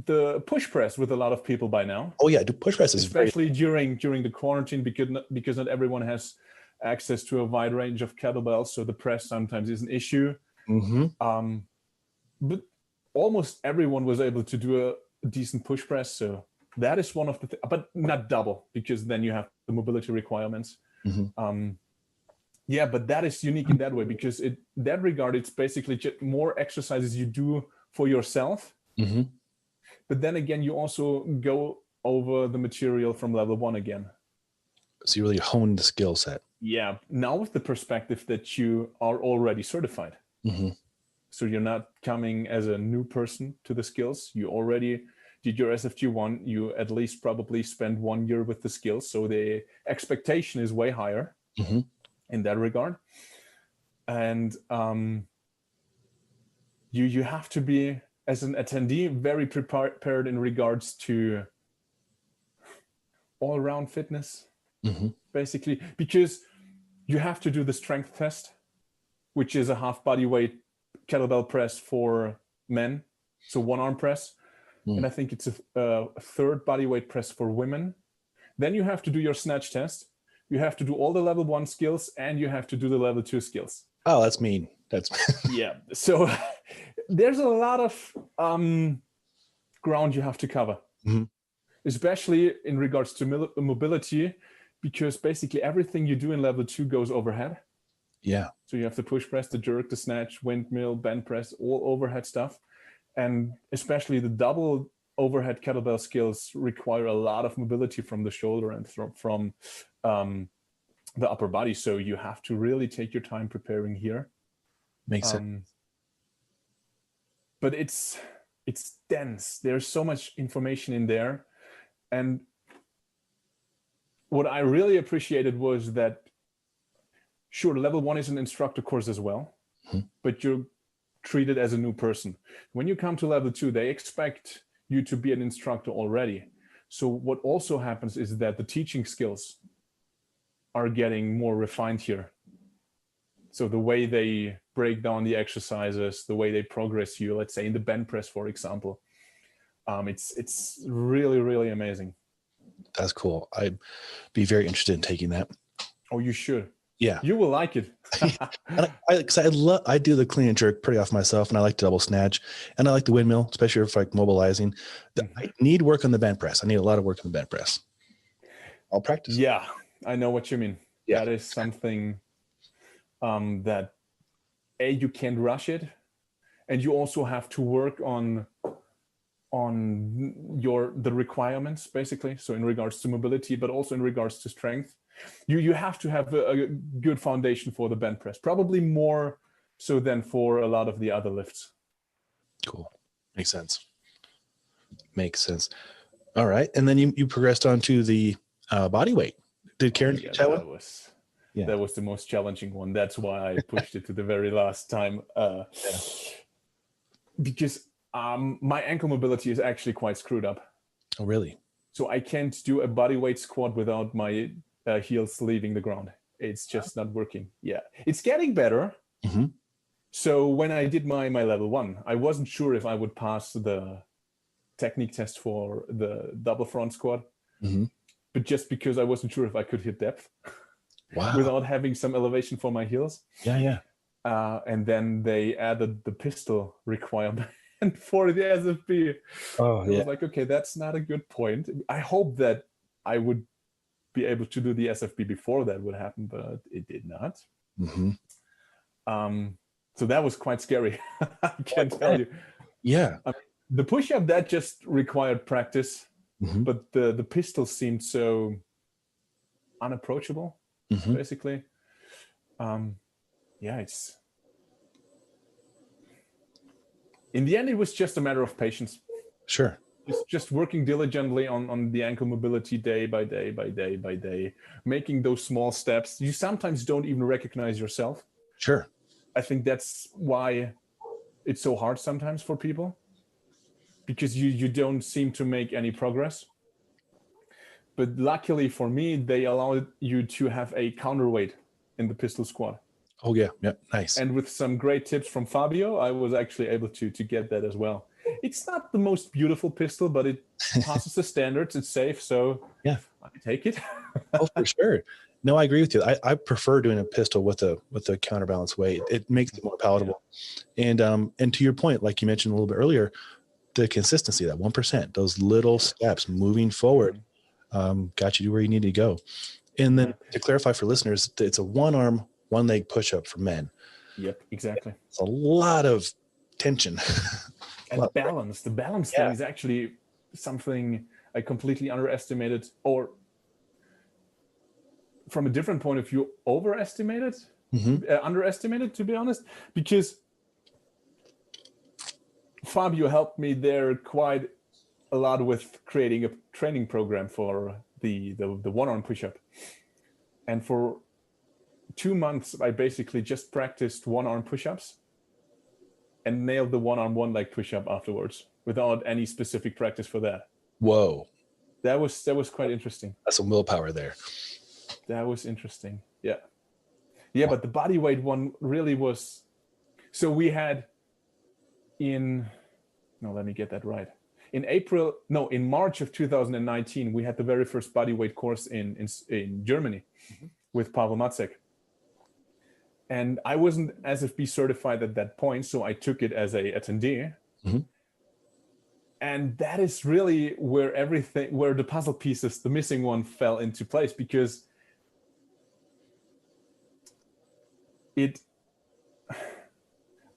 the push press with a lot of people by now. Oh yeah, the push press is especially during the quarantine, because not everyone has access to a wide range of kettlebells, so the press sometimes is an issue. Mm-hmm. But almost everyone was able to do a decent push press, so that is one of the but not double, because then you have the mobility requirements. Mm-hmm. Yeah, but that is unique in that way, because in that regard, it's basically just more exercises you do for yourself. Mm-hmm. But then again, you also go over the material from level 1 again. So you really hone the skill set. Yeah, now with the perspective that you are already certified. Mm-hmm. So you're not coming as a new person to the skills. You already did your SFG1. You at least probably spent 1 year with the skills. So the expectation is way higher. Mm-hmm. In that regard. And you have to be, as an attendee, very prepared in regards to all-around fitness, mm-hmm. basically, because you have to do the strength test, which is a half body weight kettlebell press for men, so 1 arm press, and I think it's a third body weight press for women. Then you have to do your snatch test. You have to do all the level 1 skills, and you have to do the level 2 skills. Oh, that's mean. That's yeah. So there's a lot of ground you have to cover, mm-hmm. especially in regards to mobility, because basically everything you do in level 2 goes overhead. Yeah. So you have the push press, the jerk, the snatch, windmill, bent press, all overhead stuff. And especially the double overhead kettlebell skills require a lot of mobility from the shoulder and from the upper body. So you have to really take your time preparing here. Makes sense. But it's dense. There's so much information in there. And what I really appreciated was that, sure, level 1 is an instructor course as well, mm-hmm. but you're treated as a new person. When you come to level 2, they expect you to be an instructor already. So what also happens is that the teaching skills are getting more refined here. So the way they break down the exercises, the way they progress you, let's say in the bent press, for example, it's really, really amazing. That's cool. I'd be very interested in taking that. Oh, you should. Yeah, you will like it. I do the clean and jerk pretty often myself, and I like to double snatch, and I like the windmill, especially for like mobilizing. Mm-hmm. I need work on the bent press. I need a lot of work on the bent press. I'll practice. Yeah, I know what you mean. Yeah. That is something that you can't rush it, and you also have to work on the requirements, basically. So in regards to mobility, but also in regards to strength. you have to have a good foundation for the bench press, probably more so than for a lot of the other lifts. Cool. Makes sense. All right. And then you progressed on to the body weight. Did Karen get that one? That was the most challenging one. That's why I pushed it to the very last time. Because my ankle mobility is actually quite screwed up. Oh, really? So I can't do a body weight squat without my heels leaving the ground. It's just not working. Yeah. It's getting better. Mm-hmm. So when I did my level 1, I wasn't sure if I would pass the technique test for the double front squat. Mm-hmm. But just because I wasn't sure if I could hit depth without having some elevation for my heels. Yeah. And then they added the pistol requirement for the SFB. Oh, yeah. I was like, okay, that's not a good point. I hope that I would be able to do the SFB before that would happen, but it did not. Mm-hmm. So that was quite scary. I can tell you. Yeah. The push-up, that just required practice, mm-hmm. but the pistol seemed so unapproachable, mm-hmm. basically. It's... In the end, it was just a matter of patience. Sure. It's just working diligently on the ankle mobility day by day, making those small steps. You sometimes don't even recognize yourself. Sure. I think that's why it's so hard sometimes for people, because you don't seem to make any progress. But luckily for me, they allowed you to have a counterweight in the pistol squat. Oh, yeah. Nice. And with some great tips from Fabio, I was actually able to get that as well. It's not the most beautiful pistol, but it passes the standards. It's safe, so yeah, I take it. Oh, for sure. No, I agree with you. I prefer doing a pistol with a counterbalance weight. It makes it more palatable. Yeah. And to your point, like you mentioned a little bit earlier, the consistency, that 1%, those little steps moving forward, got you to where you need to go. And then to clarify for listeners, it's a one arm, one leg push up for men. Yep, exactly. It's a lot of tension. And the balance thing is actually something I completely underestimated, or from a different point of view, overestimated, underestimated, to be honest, because Fabio helped me there quite a lot with creating a training program for the one-arm push-up. And for 2 months, I basically just practiced one-arm push-ups and nailed the one-arm one-leg push-up afterwards without any specific practice for that. Whoa. That was quite interesting. That's some willpower there. That was interesting. Yeah. Yeah, but the body weight one really was... So we had let me get that right. In March of 2019, we had the very first body weight course in Germany with Pavel Macek. And I wasn't SFB certified at that point, so I took it as a attendee. Mm-hmm. And that is really where the puzzle pieces, the missing one, fell into place, because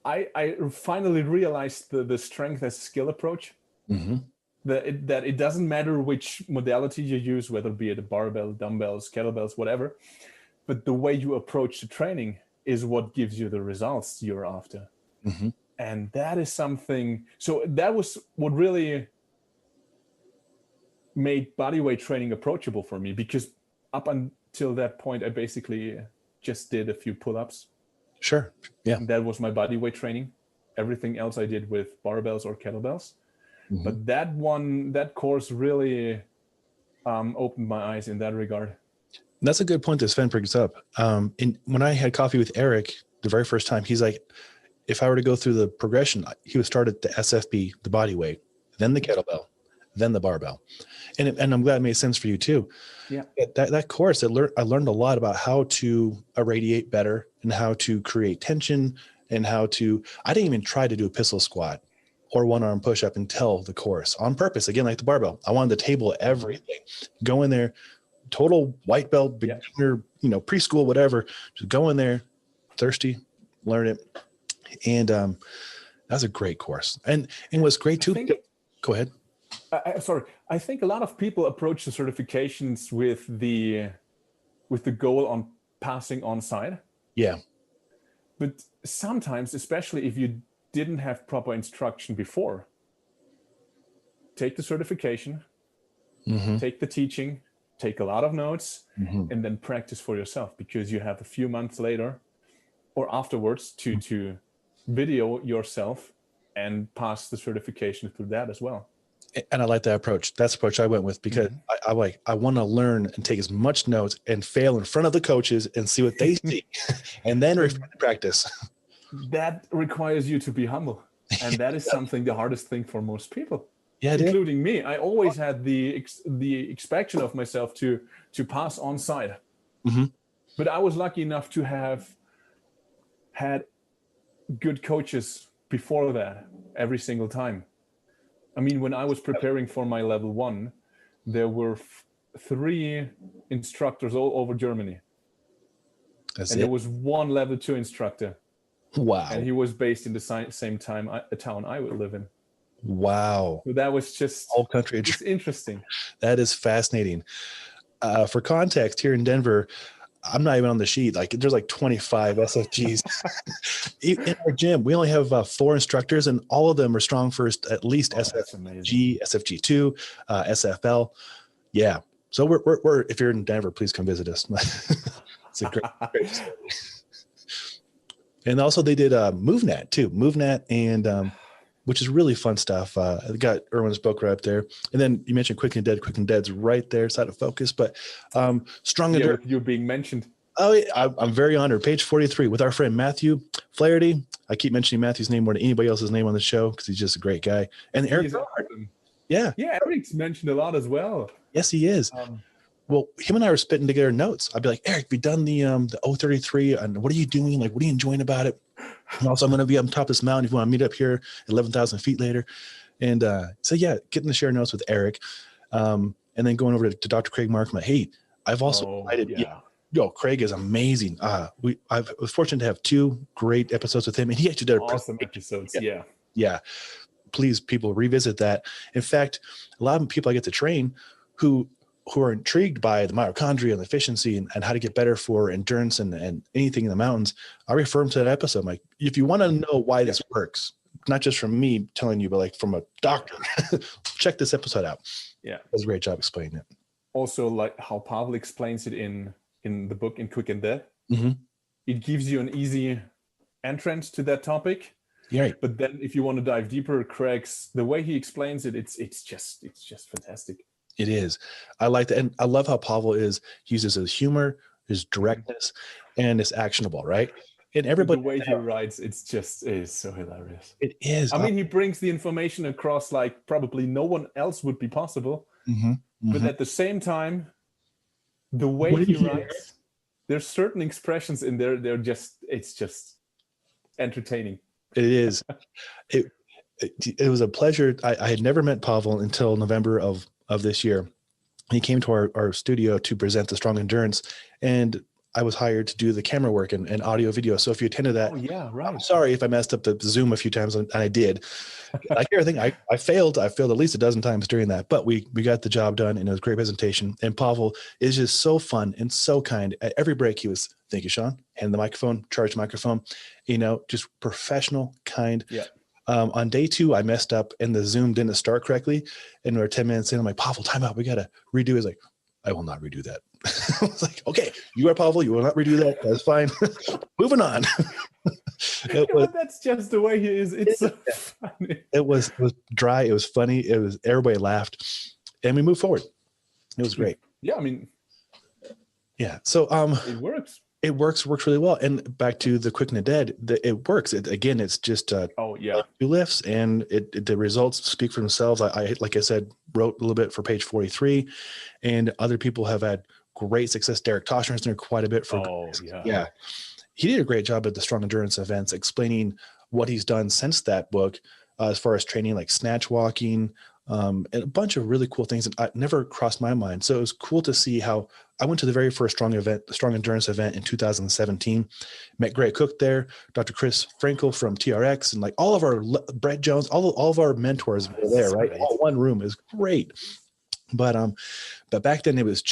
I finally realized the strength as a skill approach. Mm-hmm. That it doesn't matter which modality you use, whether be it a barbell, dumbbells, kettlebells, whatever, but the way you approach the training is what gives you the results you're after. Mm-hmm. And that is something, so that was what really made bodyweight training approachable for me, because up until that point, I basically just did a few pull-ups. Sure. Yeah. And that was my bodyweight training. Everything else I did with barbells or kettlebells. Mm-hmm. But that course really opened my eyes in that regard. That's a good point that Sven brings up. When I had coffee with Eric the very first time, he's like, if I were to go through the progression, he would start at the SFB, the body weight, then the kettlebell, then the barbell. And I'm glad it made sense for you too. Yeah. That course, I learned a lot about how to irradiate better and how to create tension and I didn't even try to do a pistol squat or one arm push up until the course on purpose. Again, like the barbell, I wanted to table everything, go in there, total white belt, beginner, preschool, whatever, just go in there, thirsty, learn it. And that's a great course. And what's great too. Go ahead. I think a lot of people approach the certifications with the with the goal on passing on site. Yeah. But sometimes, especially if you didn't have proper instruction before, take the certification, take the teaching, take a lot of notes, and then practice for yourself, because you have a few months later or afterwards to video yourself and pass the certification through that as well. And I like that approach. That's the approach I went with, because I want to learn and take as much notes and fail in front of the coaches and see what they see, and then practice. That requires you to be humble. And that is something, the hardest thing for most people, including me. I always had the expectation of myself to pass on site. But I was lucky enough to have had good coaches before that every single time. I mean, when I was preparing for my level 1, there were 3 instructors all over Germany. There was 1 level 2 instructor. Wow. And he was based in the same town I would live in. Wow. So that was just whole country. It's interesting. That is fascinating. For context, here in Denver, I'm not even on the sheet. Like, there's like 25 SFGs in our gym. We only have 4 instructors, and all of them are StrongFirst, at least SFG, SFG2, SFL. Yeah. So we're if you're in Denver, please come visit us. It's a great story. And also they did MoveNet too, and which is really fun stuff. Got Erwin's book right up there. And then you mentioned Quick and Dead's right there, it's out of focus, but Strong and Dirt. You're being mentioned. Oh, yeah, I'm very honored. Page 43 with our friend Matthew Flaherty. I keep mentioning Matthew's name more than anybody else's name on the show because he's just a great guy. And Eric Frohardt. Yeah, Eric's mentioned a lot as well. Yes, he is. Well, him and I were spitting together notes. I'd be like, Eric, we done the 033, and what are you doing? Like, what are you enjoying about it? And also, I'm going to be up on top of this mountain if you want to meet up here 11,000 feet later. And so, yeah, getting to share notes with Eric, and then going over to Dr. Craig Mark. I'm like, hey, I've also invited. Craig is amazing. I was fortunate to have 2 great episodes with him, and he actually did awesome episodes. Yeah. Please, people, revisit that. In fact, a lot of people I get to train who are intrigued by the mitochondria and the efficiency and how to get better for endurance and anything in the mountains, I refer them to that episode. I'm like, if you want to know why this works, not just from me telling you, but like from a doctor, check this episode out. Yeah. Does a great job explaining it. Also, like how Pavel explains it in the book, in Quick and Dead, it gives you an easy entrance to that topic. Yeah. Right. But then if you want to dive deeper, Craig's, the way he explains it, it's just fantastic. It is. I like that. And I love how Pavel uses his humor, his directness, and it's actionable, right? And everybody, the way he writes, it's so hilarious. It is. I mean, he brings the information across like probably no one else would be possible. But at the same time, the way he writes, there's certain expressions in there. It's just entertaining. It is. It was a pleasure. I had never met Pavel until November of this year. He came to our studio to present the Strong Endurance, and I was hired to do the camera work and audio video. So if you attended that, I'm sorry if I messed up the Zoom a few times, and I did. I hear everything. I failed. I failed at least a dozen times during that, but we got the job done, and it was a great presentation. And Pavel is just so fun and so kind. At every break, he was, thank you, Sean. Hand the microphone, charge the microphone. Just professional, kind. Yeah. On day 2, I messed up and the Zoom didn't start correctly. And we were 10 minutes in. I'm like, Pavel, time out. We got to redo it. He's like, I will not redo that. I was like, okay, you are Pavel. You will not redo that. That's fine. Moving on. That's just the way he is. It's so funny. It was dry. It was funny. Everybody laughed, and we moved forward. It was great. Yeah. I mean, yeah. So, it works. It works really well. And back to the Quick and Dead, it works. It's just 2 lifts, and the results speak for themselves. I like I said, wrote a little bit for page 43, and other people have had great success. Derek Toshner's done quite a bit for. Yeah. He did a great job at the Strong Endurance events, explaining what he's done since that book, as far as training, like snatch walking, and a bunch of really cool things that never crossed my mind. So it was cool to see how I went to the very first Strong Endurance event in 2017, met Greg Cook there, Dr. Chris Frankel from TRX, and like all of our Brett Jones, all of our mentors were there, right? All one room is great. But back then it was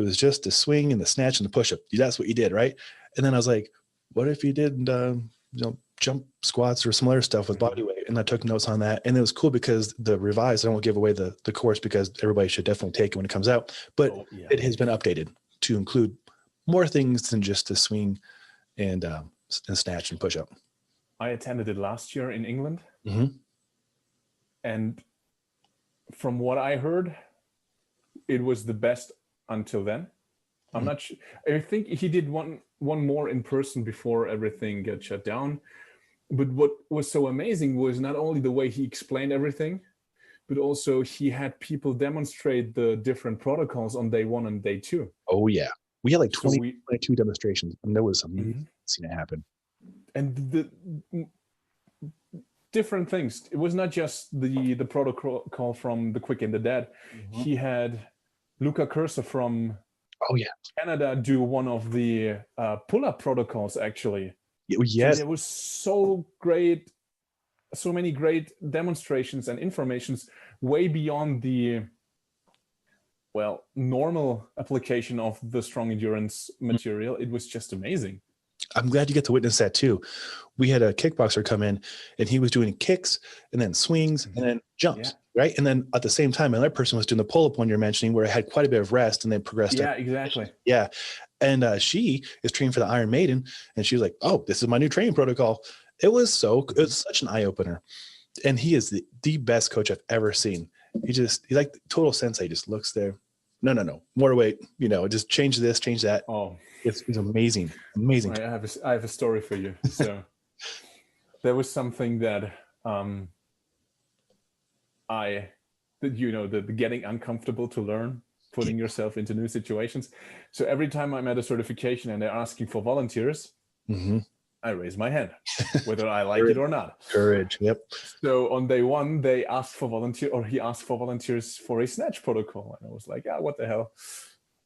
It was just the swing and the snatch and the push-up. That's what you did, right? And then I was like, what if you did, jump squats or some other stuff with body weight? And I took notes on that. And it was cool because the revised, I won't give away the course because everybody should definitely take it when it comes out, but it has been updated to include more things than just the swing and snatch and push up. I attended it last year in England. Mm-hmm. And from what I heard, it was the best until then. I'm not sure. I think he did one more in person before everything got shut down. But what was so amazing was not only the way he explained everything, but also he had people demonstrate the different protocols on day 1 and day 2. Oh yeah. We had like 22 demonstrations, and there was something seen it happen. And the different things. It was not just the protocol from the Quick and the Dead. Mm-hmm. He had Luca Cursa from Canada do one of the pull-up protocols, actually. Yes. So there was so many great demonstrations and informations way beyond the normal application of the strong endurance material. It was just amazing. I'm glad you get to witness that too. We had a kickboxer come in and he was doing kicks and then swings and then jumps, right? And then at the same time, another person was doing the pull-up one you're mentioning where it had quite a bit of rest and then progressed. Yeah, exactly. Yeah. And she is trained for the Iron Maiden and she was like, oh, this is my new training protocol. It was such an eye-opener. And he is the best coach I've ever seen. He's like total sensei, just looks there. No, more weight, just change this, change that. Oh, it's amazing. I have a story for you. So there was something that the getting uncomfortable to learn, putting yourself into new situations. So every time I'm at a certification and they're asking for volunteers, I raise my hand, whether I like it or not. Courage. Yep. So on day 1, he asked for volunteers for a snatch protocol. And I was like, what the hell?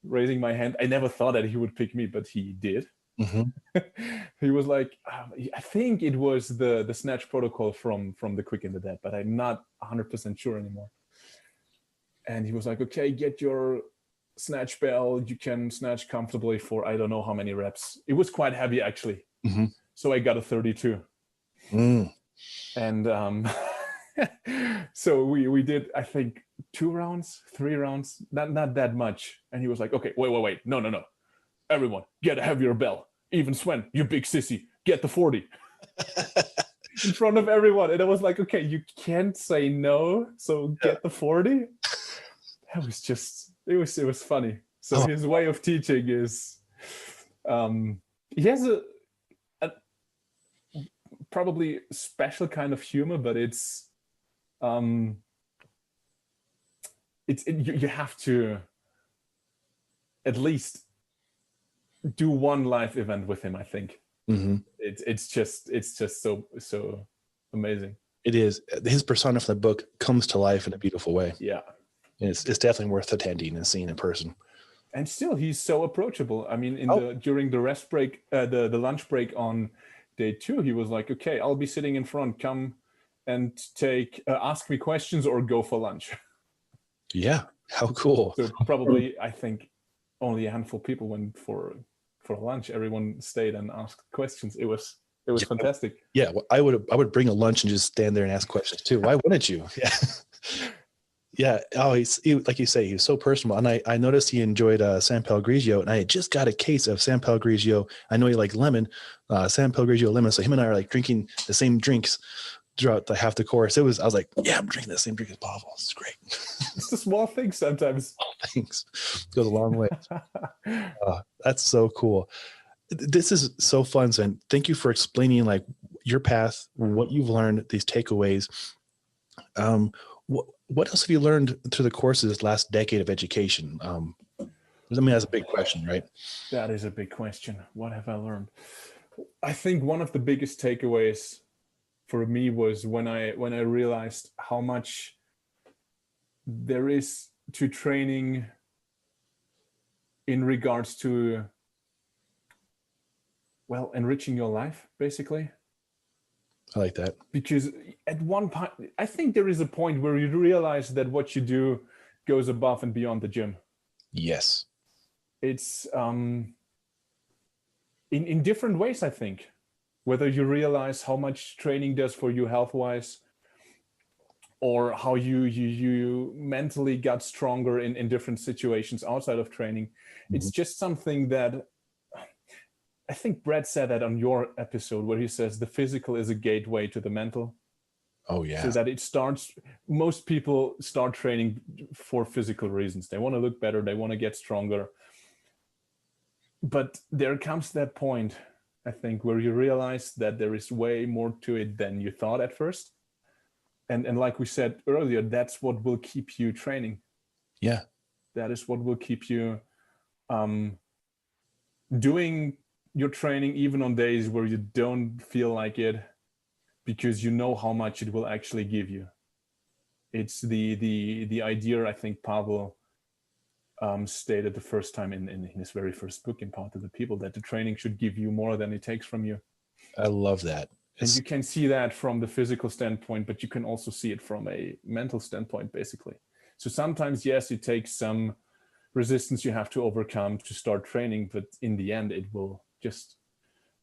Raising my hand. I never thought that he would pick me, but he did. Mm-hmm. He was like, I think it was the snatch protocol from the Quick and the Dead, but I'm not 100% sure anymore. And he was like, okay, get your snatch bell. You can snatch comfortably for I don't know how many reps. It was quite heavy, actually. Mm-hmm. So I got a 32. And so we did, I think, 3 rounds, not that much. And he was like, okay, wait. No. Everyone, get a heavier bell. Even Sven, you big sissy, get the 40. In front of everyone. And I was like, okay, you can't say no, so get the 40. That was just, it was funny. So his way of teaching is, he has a probably special kind of humor, but it's you have to at least do one live event with him, I think. Mm-hmm. It's just so amazing. It is. His persona from the book comes to life in a beautiful way. Yeah. And it's definitely worth attending and seeing in person. And still, he's so approachable. I mean, during the rest break, the lunch break on day 2, he was like, okay, I'll be sitting in front. Come and ask me questions or go for lunch. Yeah. How cool. So probably, I think, only a handful of people went for lunch. Everyone stayed and asked questions. It was fantastic. Yeah. Well, I would bring a lunch and just stand there and ask questions too. Why wouldn't you? Yeah. Yeah. Oh, he, like you say, he was so personal. And I noticed he enjoyed San Pellegrino, and I had just got a case of San Pellegrino. I know he liked lemon, San Pellegrino lemon. So him and I are like drinking the same drinks throughout half the course. I was like, yeah, I'm drinking the same drink as Pavel. It's great. It's the small things sometimes. Small things goes a long way. That's so cool. This is so fun, Sven. Thank you for explaining like your path, what you've learned, these takeaways. What else have you learned through the course of this last decade of education? That's a big question, right? That is a big question. What have I learned? I think one of the biggest takeaways for me was when I realized how much there is to training in regards to, enriching your life, basically. I like that. Because at one point, I think there is a point where you realize that what you do goes above and beyond the gym. Yes. it's in different ways, I think. Whether you realize how much training does for you health-wise, or how you mentally got stronger in different situations outside of training. It's just something that I think Brad said that on your episode, where he says the physical is a gateway to the mental. Oh yeah. So that it starts, most people start training for physical reasons. They want to look better, they want to get stronger. But there comes that point, I think, where you realize that there is way more to it than you thought at first. And like we said earlier, that's what will keep you training. Yeah. That is what will keep you doing your training even on days where you don't feel like it, because you know how much it will actually give you. It's the idea, I think Pavel stated the first time in his very first book, Empower the People, that the training should give you more than it takes from you. I love that. And you can see that from the physical standpoint, but you can also see it from a mental standpoint, basically. So sometimes, yes, it takes some resistance you have to overcome to start training, but in the end, it will just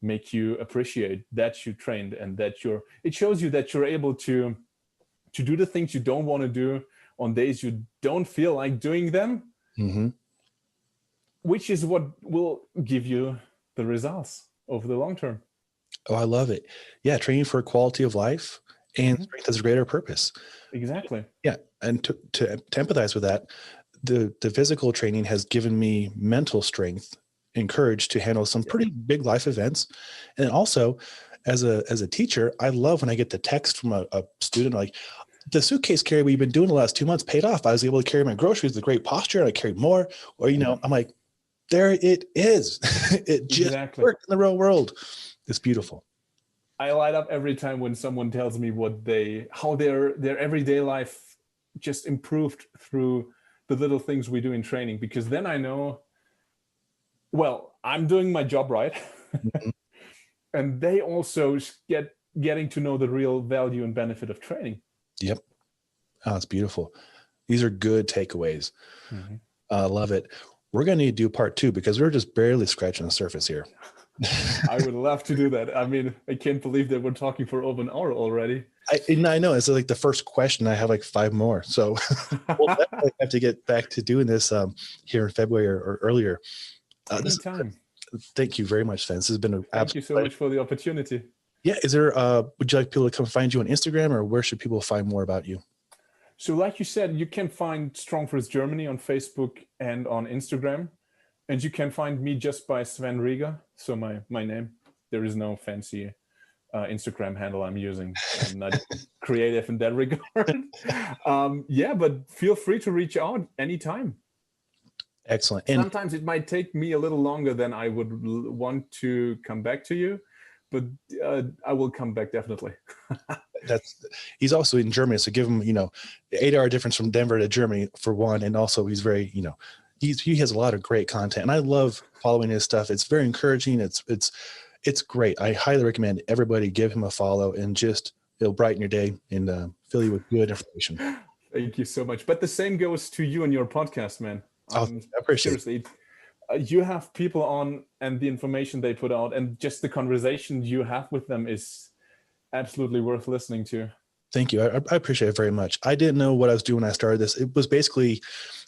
make you appreciate that you trained, and that it shows you that you're able to do the things you don't want to do on days you don't feel like doing them, which is what will give you the results over the long term. Oh, I love it. Yeah, training for quality of life and strength as a greater purpose. Exactly. Yeah, and to empathize with that, the physical training has given me mental strength and courage to handle some pretty big life events. And also, as a teacher, I love when I get the text from a student like, the suitcase carry we've been doing the last 2 months paid off. I was able to carry my groceries with great posture, and I carried more. Or, I'm like, there it is. It just worked in the real world. It's beautiful. I light up every time when someone tells me how their everyday life just improved through the little things we do in training, because then I know, well, I'm doing my job right. And they also getting to know the real value and benefit of training. Yep. Oh, it's beautiful. These are good takeaways. I love it. We're going to need to do part 2, because we're just barely scratching the surface here. I would love to do that. I mean, I can't believe that we're talking for over an hour already. I know. It's like the first question. I have like 5 more. So we'll definitely have to get back to doing this here in February or earlier. Anytime. Thank you very much, Sven. This has been an absolute Thank you so much for the opportunity. Yeah. Is there, would you like people to come find you on Instagram, or where should people find more about you? So like you said, you can find StrongFirst Germany on Facebook and on Instagram. And you can find me just by Sven Rieger. So my name, there is no fancy Instagram handle I'm using. I'm not creative in that regard. But feel free to reach out anytime. Excellent. And sometimes it might take me a little longer than I would want to come back to you, but I will come back definitely. He's also in Germany, so give him 8-hour difference from Denver to Germany for one, and also he's very he has a lot of great content, and I love following his stuff. It's very encouraging. It's great. I highly recommend everybody give him a follow, and it'll brighten your day and fill you with good information. Thank you so much. But the same goes to you and your podcast, man. I appreciate seriously, you have people on, and the information they put out, and just the conversation you have with them is absolutely worth listening to. Thank you. I appreciate it very much. I didn't know what I was doing when I started this. It was basically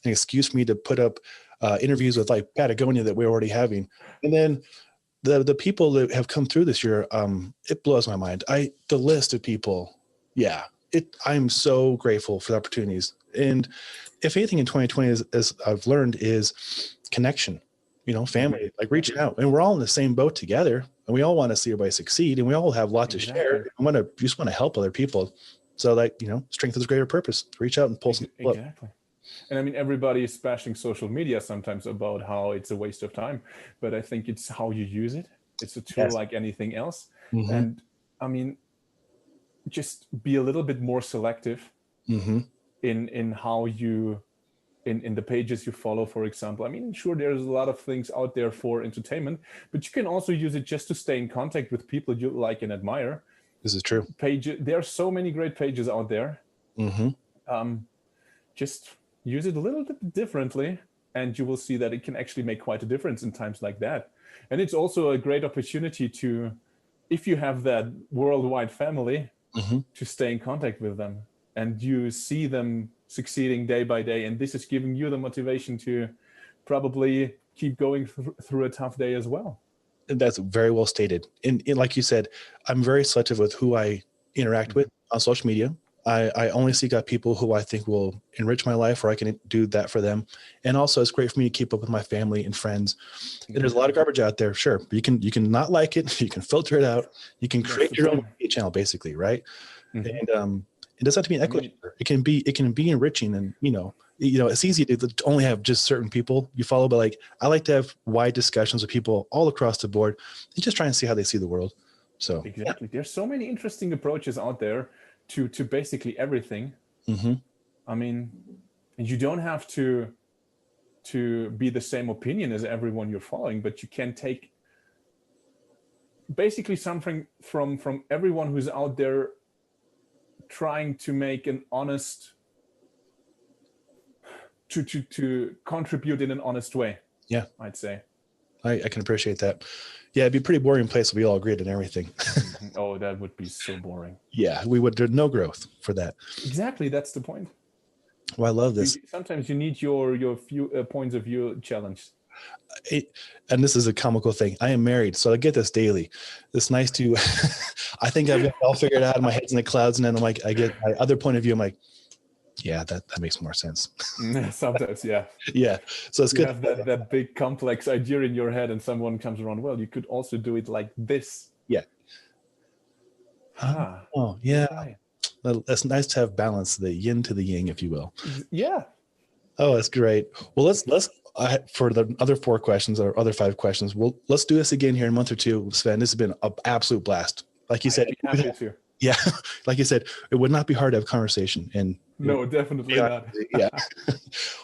an excuse for me to put up interviews with like Patagonia that we're already having. And then the people that have come through this year, it blows my mind. The list of people, I'm so grateful for the opportunities. And if anything in 2020, as I've learned, is connection, family, like reaching out. And we're all in the same boat together, and we all want to see everybody succeed, and we all have a lot to share. Just want to help other people. So strength is a greater purpose. Reach out and pull some people up. And I mean, everybody is bashing social media sometimes about how it's a waste of time, but I think it's how you use it. It's a tool like anything else. And I mean, just be a little bit more selective in how you, in the pages you follow, for example. I mean, sure, there's a lot of things out there for entertainment, but you can also use it just to stay in contact with people you like and admire. This is true. There are so many great pages out there. Just use it a little bit differently, and you will see that it can actually make quite a difference in times like that. And it's also a great opportunity to, if you have that worldwide family, to stay in contact with them, and you see them succeeding day by day, and this is giving you the motivation to probably keep going through a tough day as well. That's very well stated. And like you said, I'm very selective with who I interact with on social media. I only seek out people who I think will enrich my life, or I can do that for them. And also, it's great for me to keep up with my family and friends. And there's a lot of garbage out there, sure. But you can not like it. You can filter it out. You can create your own channel, basically, right? And it doesn't have to be an echo chamber. It can be enriching, and it's easy to only have just certain people you follow. But like, I like to have wide discussions with people all across the board, and just try and see how they see the world. So exactly, there's so many interesting approaches out there to basically everything. I mean, you don't have to be the same opinion as everyone you're following, but you can take basically something from everyone who's out there trying to make an honest, to contribute in an honest way. Yeah, I'd say. I can appreciate that. Yeah, it'd be a pretty boring place if we all agreed on everything. Oh, that would be so boring. Yeah, there's no growth for that. Exactly, that's the point. Well, I love this. Sometimes you need your few points of view challenged. And this is a comical thing. I am married, so I get this daily. It's nice to, I think I've got it all figured out. My head's in the clouds, and then I'm like, I get my other point of view. I'm like, yeah, that makes more sense. Sometimes, yeah. Yeah. So it's good. You have that big complex idea in your head, and someone comes around, well, you could also do it like this. Yeah. Oh, yeah. Okay. It's nice to have balance, the yin to the yang, if you will. Yeah. Oh, that's great. Well, let's for the other 4 questions or other 5 questions, let's do this again here in a month or two, Sven. This has been an absolute blast. Like you said, happy to. Yeah, like you said, it would not be hard to have a conversation. And no, definitely not. Yeah.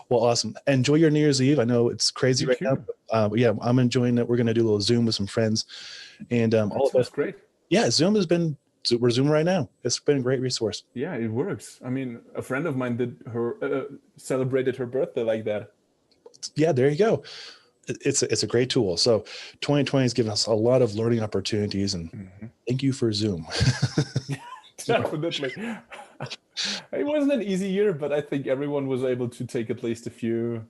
Well, awesome. Enjoy your New Year's Eve. I know it's crazy right now. Yeah, I'm enjoying it. We're going to do a little Zoom with some friends, and all that's great. Yeah, we're Zoom right now. It's been a great resource. Yeah, it works. I mean, a friend of mine celebrated her birthday like that. Yeah, there you go. It's a great tool. So 2020 has given us a lot of learning opportunities, and thank you for Zoom. Definitely. It wasn't an easy year, but I think everyone was able to take at least a few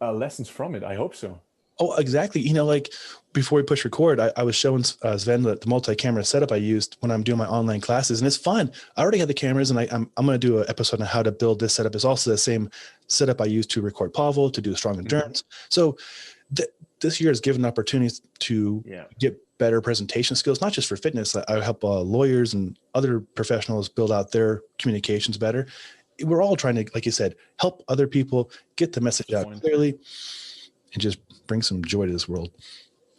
lessons from it. I hope so. Oh, exactly. Like before we push record, I was showing Sven the multi-camera setup I used when I'm doing my online classes, and it's fun. I already have the cameras, and I'm going to do an episode on how to build this setup. It's also the same setup I use to record Pavel, to do strong endurance. So this year has given opportunities to get better presentation skills, not just for fitness. I help lawyers and other professionals build out their communications better. We're all trying to, like you said, help other people get the message out clearly and just bring some joy to this world.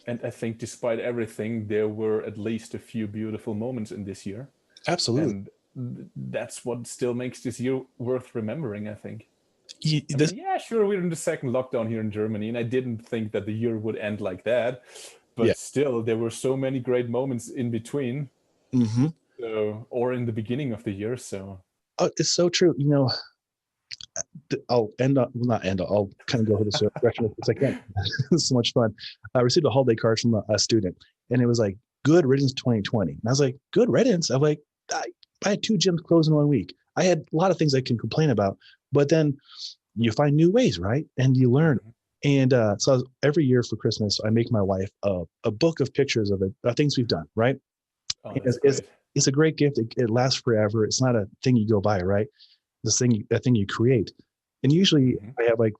And I think despite everything, there were at least a few beautiful moments in this year. Absolutely. And that's what still makes this year worth remembering, I think. Sure, we're in the second lockdown here in Germany, and I didn't think that the year would end like that. But still, there were so many great moments in between, or in the beginning of the year. So it's so true. I'll I'll kind of go this direction as I can. It's so much fun. I received a holiday card from a student, and it was like, good riddance 2020. And I was like, good riddance? I'm like, I had 2 gyms closed in 1 week. I had a lot of things I can complain about, but then you find new ways, right? And you learn. And so every year for Christmas, I make my wife a book of pictures of the things we've done, right? Oh, it's a great gift. It lasts forever. It's not a thing you go buy, right? A thing you create. And usually I have like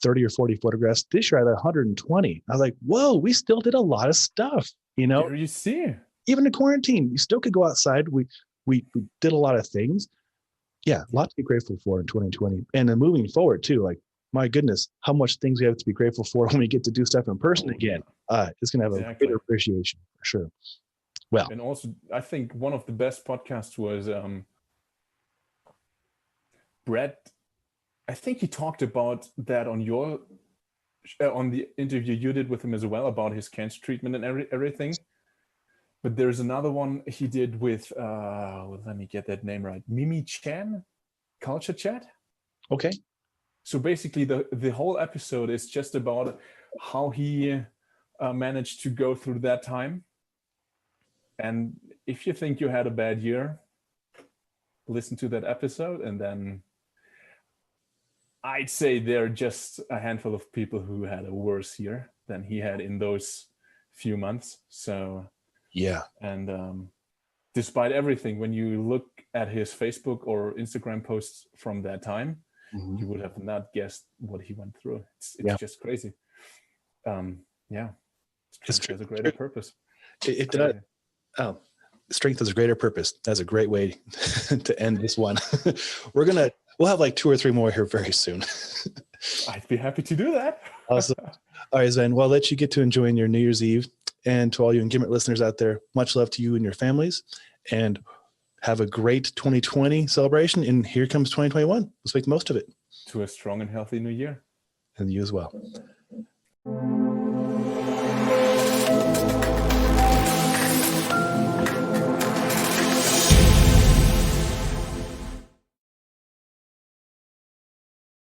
30 or 40 photographs. This year I had 120. I was like, whoa, we still did a lot of stuff, There you see. Even in quarantine, you still could go outside. We did a lot of things. Yeah, a lot to be grateful for in 2020. And then moving forward too, like, my goodness, how much things we have to be grateful for when we get to do stuff in person again. It's going to have a greater appreciation for sure. Well, and also I think one of the best podcasts was Brett. I think he talked about that on the interview you did with him as well, about his cancer treatment and everything. But there's another one he did with let me get that name right, Mimi Chan, Culture Chat. Okay. So basically the whole episode is just about how he managed to go through that time. And if you think you had a bad year, listen to that episode, and then I'd say there are just a handful of people who had a worse year than he had in those few months. So yeah. And despite everything, when you look at his Facebook or Instagram posts from that time, you would have not guessed what he went through. It's just crazy. Strength has a greater purpose. It does. Oh, strength has a greater purpose. That's a great way to end this one. We'll have like 2 or 3 more here very soon. I'd be happy to do that. Awesome. All right, Sven. Well, I'll let you get to enjoying your New Year's Eve. And to all you Gimlet listeners out there, much love to you and your families. And have a great 2020 celebration. And here comes 2021. Let's make the most of it. To a strong and healthy new year. And you as well.